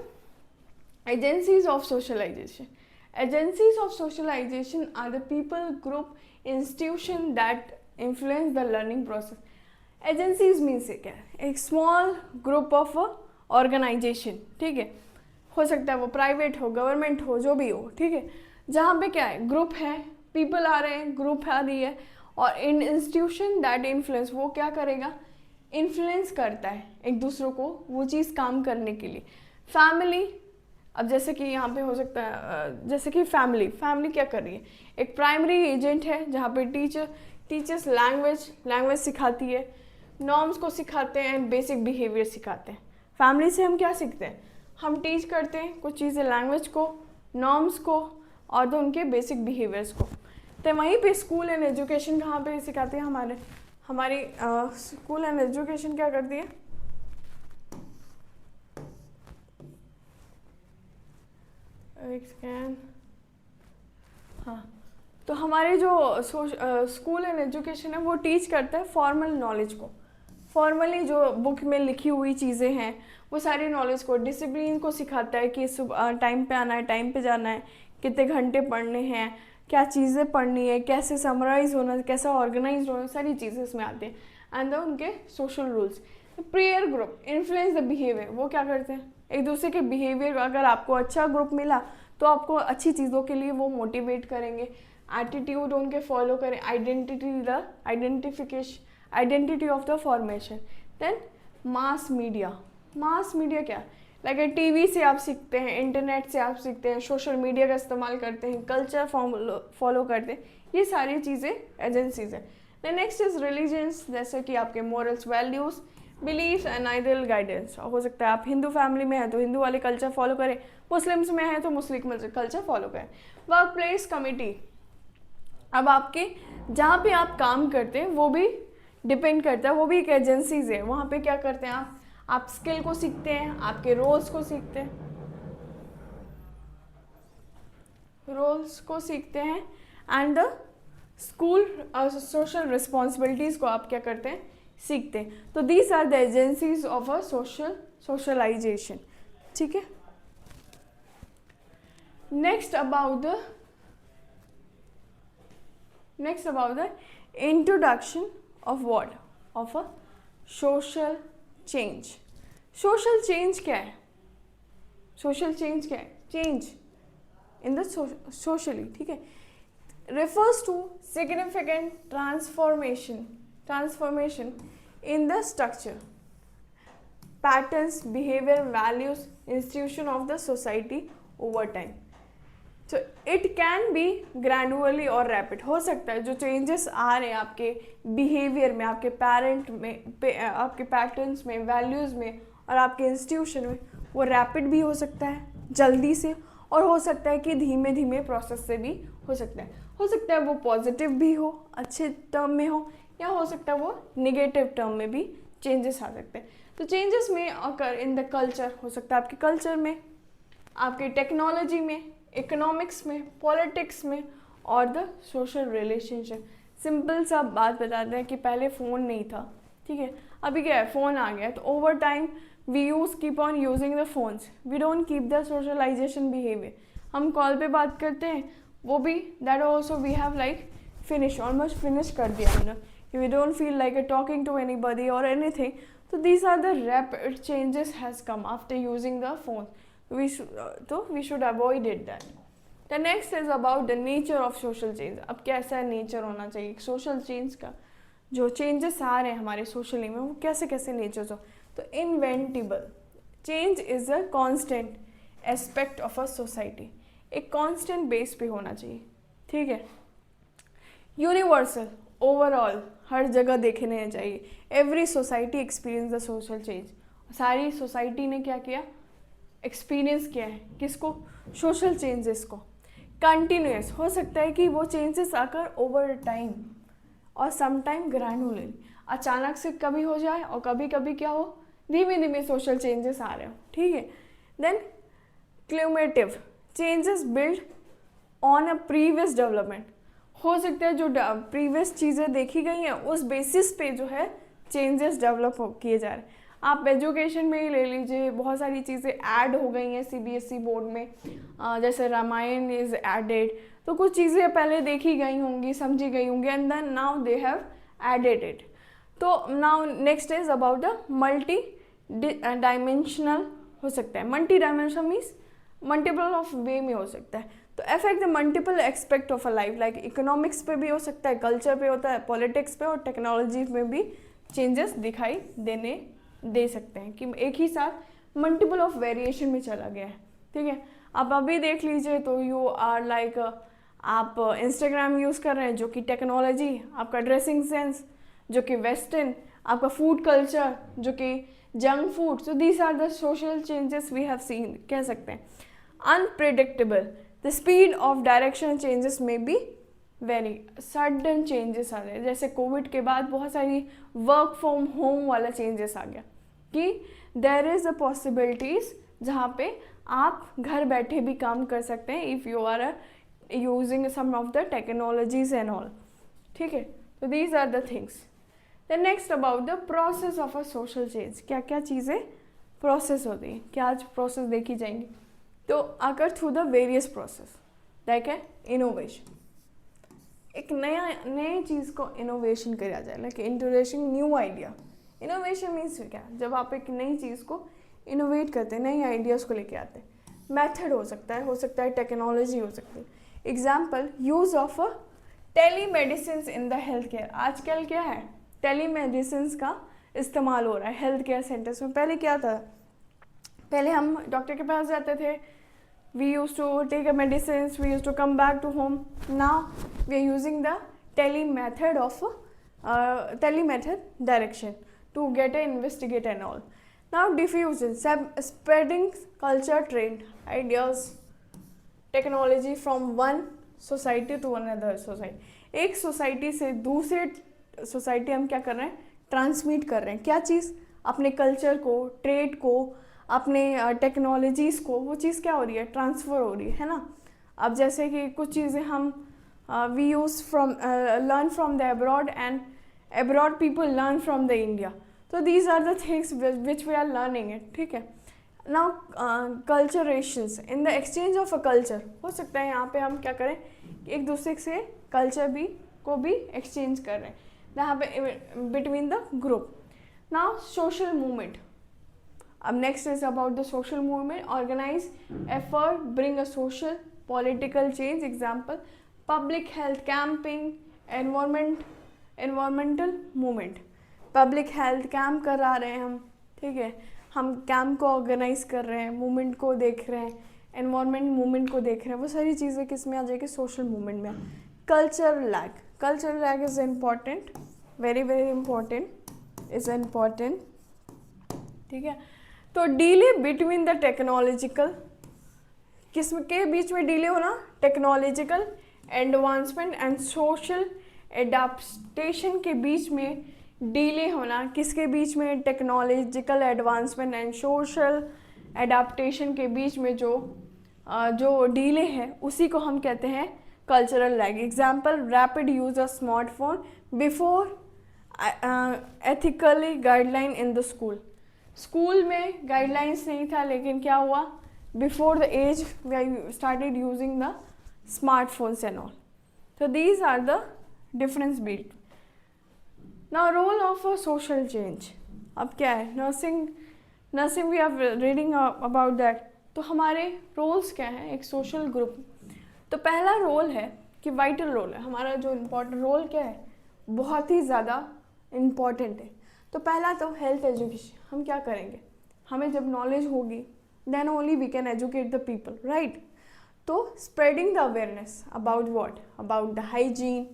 agencies of socialization. Agencies of socialization are the people, group, institution that influence the learning process. Agencies means क्या है, एक small group of organization. ठीक है, हो सकता है वो private हो, गवर्नमेंट हो, जो भी हो. ठीक है, जहाँ पे क्या है, ग्रुप है, पीपल आ रहे हैं, ग्रुप आ रही है, और इन इंस्टीट्यूशन दैट इन्फ्लुएंस, वो क्या करेगा, इन्फ्लुएंस करता है एक दूसरों को वो चीज़ काम करने के लिए. फैमिली, अब जैसे कि यहाँ पे हो सकता है, जैसे कि फैमिली क्या कर रही है, एक प्राइमरी एजेंट है जहाँ पे टीचर्स लैंग्वेज सिखाती है, नॉर्म्स को सिखाते हैं एंड बेसिक बिहेवियर सिखाते हैं. फैमिली से हम क्या सीखते हैं, हम टीच करते हैं कुछ चीज़ें, लैंग्वेज को, नॉर्म्स को, और तो उनके बेसिक बिहेवियर्स को. तो वहीं पे स्कूल एंड एजुकेशन कहाँ पे सिखाते हैं, हमारी स्कूल एंड एजुकेशन क्या करती है, एक सेकेंड. हाँ, तो हमारे जो स्कूल एंड एजुकेशन है वो टीच करता है फॉर्मल नॉलेज को, फॉर्मली जो बुक में लिखी हुई चीज़ें हैं वो सारी नॉलेज को, डिसिप्लिन को सिखाता है कि टाइम पे आना है, टाइम पे जाना है, कितने घंटे पढ़ने हैं, क्या चीज़ें पढ़नी है, कैसे समराइज होना, कैसा ऑर्गेनाइज होना, सारी चीज़ें इसमें आती हैं. एंड उनके social rules. Prayer group influence the behaviour, वो क्या करते हैं, एक दूसरे के बिहेवियर. अगर आपको अच्छा ग्रुप मिला तो आपको अच्छी चीज़ों के लिए वो मोटिवेट करेंगे, एटीट्यूड उनके फॉलो करें, identity of the formation. Then mass media क्या, लाइक टीवी से आप सीखते हैं, इंटरनेट से आप सीखते हैं, सोशल मीडिया का इस्तेमाल करते हैं, कल्चर फॉलो करते हैं, ये सारी चीज़ें एजेंसीज हैं. देन नेक्स्ट इज रिलीजन्स, जैसे कि आपके morals, values, beliefs and ideal guidance. हो सकता है आप हिंदू फैमिली में हैं तो हिंदू वाले कल्चर फॉलो करें, मुस्लिम्स में हैं तो मुस्लिम कल्चर फॉलो करें. वर्क प्लेस कमिटी, अब आपके जहाँ पे आप काम करते हैं वो भी डिपेंड करता है, वो भी एक एजेंसीज है. वहाँ पे क्या करते हैं आप स्किल को सीखते हैं, आपके रोल्स को सीखते हैं and the school social responsibilities को आप क्या करते हैं, सीखते हैं. तो these are the agencies of a socialization. ठीक है, next about the introduction of what, of a social change. Social change क्या है? सोशल चेंज क्या है? चेंज इन द सोशली, ठीक है, refers to significant transformation in the structure, patterns, behavior, values, institution of the society over time. So it can be gradually or rapid. हो सकता है जो चेंजेस आ रहे हैं आपके बिहेवियर में, आपके पेरेंट में, आपके पैटर्न्स में, वैल्यूज़ में और आपके इंस्टीट्यूशन में, वो रैपिड भी हो सकता है, जल्दी से, और हो सकता है कि धीमे धीमे प्रोसेस से भी हो सकता है। हो सकता है वो पॉजिटिव भी हो, अच्छे टर्म में हो, या हो सकता है वो निगेटिव टर्म में भी चेंजेस आ सकते हैं। तो चेंजेस में अकर इन द कल्चर, हो सकता है आपके कल्चर में, आपके टेक्नोलॉजी में, इकोनॉमिक्स में, पॉलिटिक्स में और द सोशल रिलेशनशिप। सिंपल सा बात बताते हैं कि पहले फ़ोन नहीं था, ठीक है, अभी क्या है, फ़ोन आ गया, तो over time we keep on using the phones, we don't keep the socialization behaviour. हम कॉल पे बात करते हैं, वो भी that also we have like finish, almost finish कर दिया हमने, we don't feel like talking to anybody और एनीथिंग। तो these are the rapid changes has come after using the phone, we should avoid it that. The next is about the nature of social change. अब कैसा nature होना चाहिए social change का, जो changes आ रहे हैं हमारे सोशली में वो कैसे कैसे नेचर्स हो। तो inevitable change is a constant aspect of a society, एक कांस्टेंट बेस पे होना चाहिए, ठीक है। यूनिवर्सल ओवरऑल हर जगह देखने चाहिए, every society experience the social change, सारी सोसाइटी ने क्या किया, एक्सपीरियंस किया है, किसको, सोशल चेंजेस को। कंटिन्यूस हो सकता है कि वो चेंजेस आकर ओवर टाइम और समटाइम ग्रैनुलरली, अचानक से कभी हो जाए और कभी कभी क्या हो, धीमे धीमे सोशल चेंजेस आ रहे हो, ठीक है। Then cumulative changes build on a previous development, हो सकता है जो प्रीवियस चीज़ें देखी गई हैं उस बेसिस पे जो है चेंजेस डेवलप किए जा रहे हैं। आप एजुकेशन में ही ले लीजिए, बहुत सारी चीज़ें ऐड हो गई हैं सीबीएसई बोर्ड में, जैसे रामायण इज़ एडेड, तो कुछ चीज़ें पहले देखी गई होंगी, समझी गई होंगी, and then now they have added it. तो now next is about the multi dimensional, हो सकता है multi dimensional means multiple of way में हो सकता है, तो affect the multiple aspect of a life, like economics पे भी हो सकता है, कल्चर पे होता है, पॉलिटिक्स पे और टेक्नोलॉजी में भी चेंजेस दिखाई दे सकते हैं कि एक ही साथ मल्टीपल ऑफ वेरिएशन में चला गया है, ठीक है। आप अभी देख लीजिए तो यू आर लाइक आप इंस्टाग्राम यूज़ कर रहे हैं जो कि टेक्नोलॉजी, आपका ड्रेसिंग सेंस जो कि वेस्टर्न, आपका फूड कल्चर जो कि junk food, so these are the social changes we have seen, कह सकते हैं। Unpredictable the speed of direction changes में बी वेरी सडन चेंजेस आ गए, जैसे कोविड के बाद बहुत सारी वर्क फ्रॉम होम वाला चेंजेस आ गया कि देयर इज़ अ पॉसिबिलिटीज़ जहाँ पे आप घर बैठे भी काम कर सकते हैं if you are using some of the technologies and all, ठीक है। तो these are the things. The next about the process of a social change, क्या क्या चीज़ें प्रोसेस होती हैं, क्या आज प्रोसेस देखी जाएंगी। तो अगर through the various process like है इनोवेशन, एक नए चीज़ को इनोवेशन करा जाए, like introducing new idea. Innovation means क्या, जब आप एक नई चीज़ को इनोवेट करते हैं, नई आइडियाज़ को लेके आते हैं। मेथड हो सकता है टेक्नोलॉजी हो सकती है। Example use of telemedicine in the health care, आजकल क्या है टेलीमेडिसिन का इस्तेमाल हो रहा है हेल्थ केयर सेंटर्स में। पहले क्या था, पहले हम डॉक्टर के पास जाते थे, we used to take a medicines, we used to come back to home. Now we are using the telemethod direction to get an investigate and all. Now diffusion, spreading culture, trend, ideas, technology from one society to another society. एक society से दूसरे society हम क्या कर रहे हैं, transmit कर रहे हैं, क्या चीज़, अपने कल्चर को, ट्रेड को, अपने टेक्नोलॉजीज़ को, वो चीज़ क्या हो रही है, ट्रांसफ़र हो रही है ना। अब जैसे कि कुछ चीज़ें हम we use from learn from the abroad and abroad people learn from the India, तो these are the things which we are learning it, ठीक है। Now culturations in the exchange of a culture, हो सकता है यहाँ पे हम क्या करें, एक दूसरे से कल्चर को भी एक्सचेंज कर रहे हैं यहाँ पे between the group. Now social movement, अब next is about the social movement, organise effort bring a social political change, example public health camping, environmental movement, public health camp करा रहे हैं हम, ठीक है, हम कैंप को ऑर्गेनाइज कर रहे हैं, मूवमेंट को देख रहे हैं, एनवायरमेंट मूवमेंट को देख रहे हैं, वो सारी चीज़ें किस में आ जाएगी, सोशल मूवमेंट में। Culture lag is important, very very important, is important, ठीक है। तो डिले बिटवीन द टेक्नोलॉजिकल, किसके बीच में डिले होना, technological advancement and social adaptation के बीच में डिले होना, किसके बीच में, technological advancement and social adaptation के बीच में जो डिले है उसी को हम कहते हैं cultural lag. Example rapid use of smartphone before ethically guideline in the school में गाइडलाइंस नहीं था, लेकिन क्या हुआ, before the age we are started using the smartphones and all. So these are the difference between. Now role of a social change. अब क्या है, nursing we are reading about that. तो हमारे रोल्स क्या हैं एक सोशल ग्रुप। तो पहला रोल है कि वाइटल रोल है, हमारा जो इम्पोर्टेंट रोल क्या है, बहुत ही ज़्यादा इम्पॉर्टेंट है। तो पहला तो हेल्थ एजुकेशन, हम क्या करेंगे, हमें जब नॉलेज होगी then only we can educate the people, right. तो spreading the awareness about what, about the hygiene,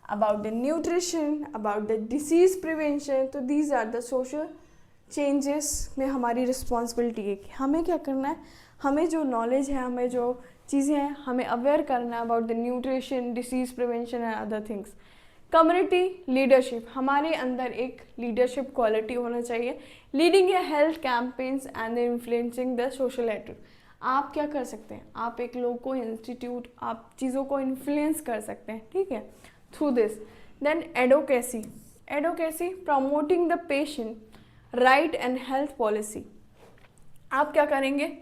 about the nutrition, about the disease prevention. तो these are the social changes में हमारी रिस्पॉन्सिबिलिटी है कि हमें क्या करना है, हमें जो नॉलेज है, हमें जो चीज़ें हैं, हमें अवेयर करना है about the nutrition, disease prevention and other things. Community leadership, हमारे अंदर एक लीडरशिप क्वालिटी होना चाहिए, leading a health campaigns and influencing the social attitude. आप क्या कर सकते हैं, आप एक लोग को इंस्टीट्यूट, आप चीज़ों को इन्फ्लुएंस कर सकते हैं, ठीक है, through this. Then advocacy promoting the patient right and health policy. आप क्या करेंगे,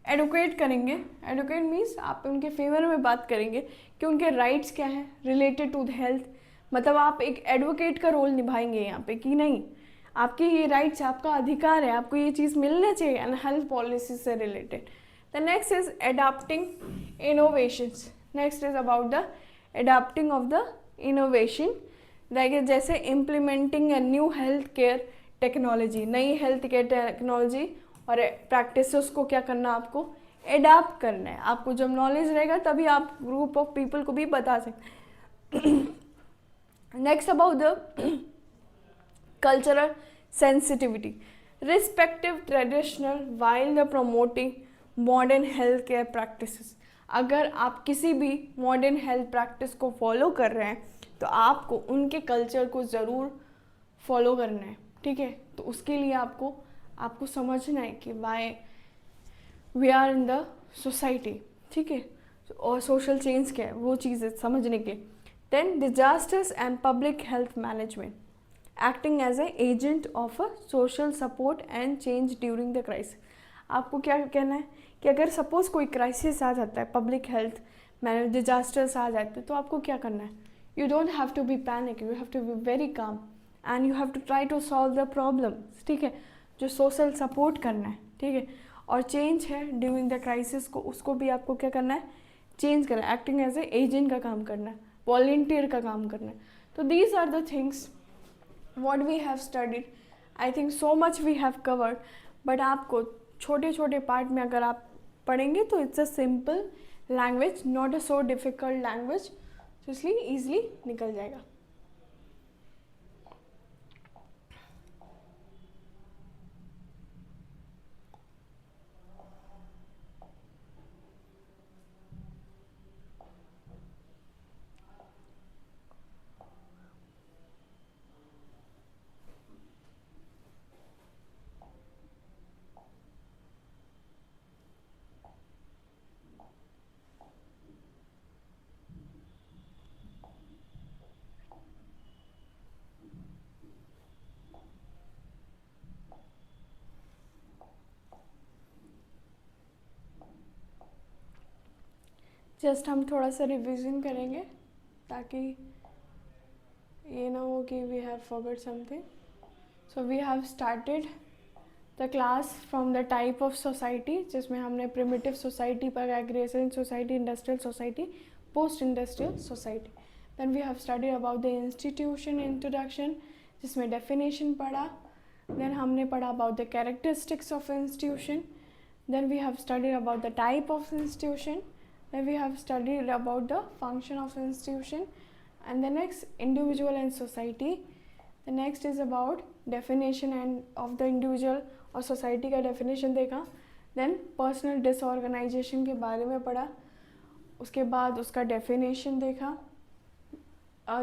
एडुकेट करेंगे, एडुकेट मीन्स आप उनके फेवर में बात करेंगे कि उनके राइट्स क्या हैं रिलेटेड टू द हेल्थ, मतलब आप एक एडवोकेट का रोल निभाएंगे यहाँ पे कि नहीं, आपके ये राइट्स, आपका अधिकार है, आपको ये चीज़ मिलना चाहिए एंड हेल्थ पॉलिसी से related. The next is adapting innovations. Next is about the adapting of the innovation. Like जैसे implementing a new healthcare technology, नई healthcare technology और practices को क्या करना, आपको adapt करना है। आपको जब knowledge रहेगा तभी आप group of people को भी बता सकते। Next about the cultural sensitivity, respective traditional while the promoting modern health care practices. अगर आप किसी भी मॉडर्न हेल्थ प्रैक्टिस को फॉलो कर रहे हैं तो आपको उनके कल्चर को ज़रूर फॉलो करना है, ठीक है। तो उसके लिए आपको समझना है कि why we are in the society, ठीक है, और सोशल चेंज क्या है वो चीज़ें समझने के। Then disasters and public health management, acting as a agent of a social support and change during the crisis. आपको क्या कहना है कि अगर सपोज़ कोई क्राइसिस आ जाता है, पब्लिक हेल्थ मैनेज डिजास्टर्स आ जाते हैं, तो आपको क्या करना है, you don't have to be panic, you have to be very calm and you have to try to solve the problem, ठीक है, जो सोशल सपोर्ट करना है, ठीक है। और चेंज है ड्यूरिंग द क्राइसिस को, उसको भी आपको क्या करना है, चेंज करना है, एक्टिंग एज ए एजेंट का काम करना है, वॉलंटियर का काम करना है। तो these are the things what we have studied, I think so much we have covered, but आपको छोटे छोटे पार्ट में अगर आप पढ़ेंगे तो it's a simple language, not a so difficult language, तो इसलिए ईजिली निकल जाएगा। जस्ट हम थोड़ा सा रिवीजन करेंगे ताकि ये ना हो कि we have forgot something. So we have started the class from the type of society, जिसमें हमने प्रिमिटिव सोसाइटी पर, aggressive society, industrial society, post industrial society. Then we have studied about the institution introduction, जिसमें definition पढ़ा. देन हमने पढ़ा about the characteristics of institution. Then we have studied about the type of institution. Then we have studied about the function of institution. And the next, individual and society. The next is about definition and of the individual और society का definition देखा. Then personal disorganization के बारे में पढ़ा. उसके बाद उसका definition देखा.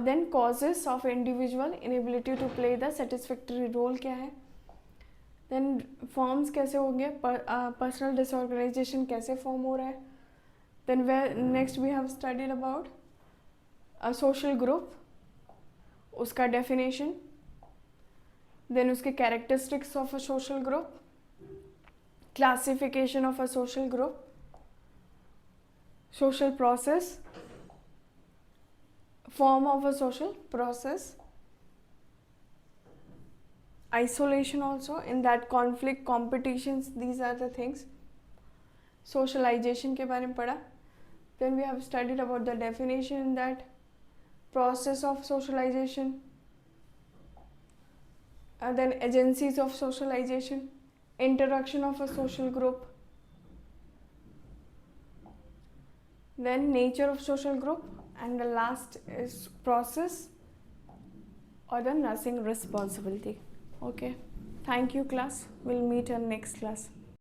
Then causes of individual inability to play the satisfactory role क्या है. Then forms कैसे होंगे, personal disorganization कैसे form हो रहा है. Then next we have studied about a social group, उसका definition, then उसके characteristics of a social group, classification of a social group, social process, form of a social process, isolation also, in that conflict, competitions, these are the things. Socialization के बारे में पढ़ा. Then we have studied about the definition in that, process of socialization, then agencies of socialization, interaction of a social group, then nature of social group, and the last is process or the nursing responsibility. Okay, thank you class, we'll meet in next class.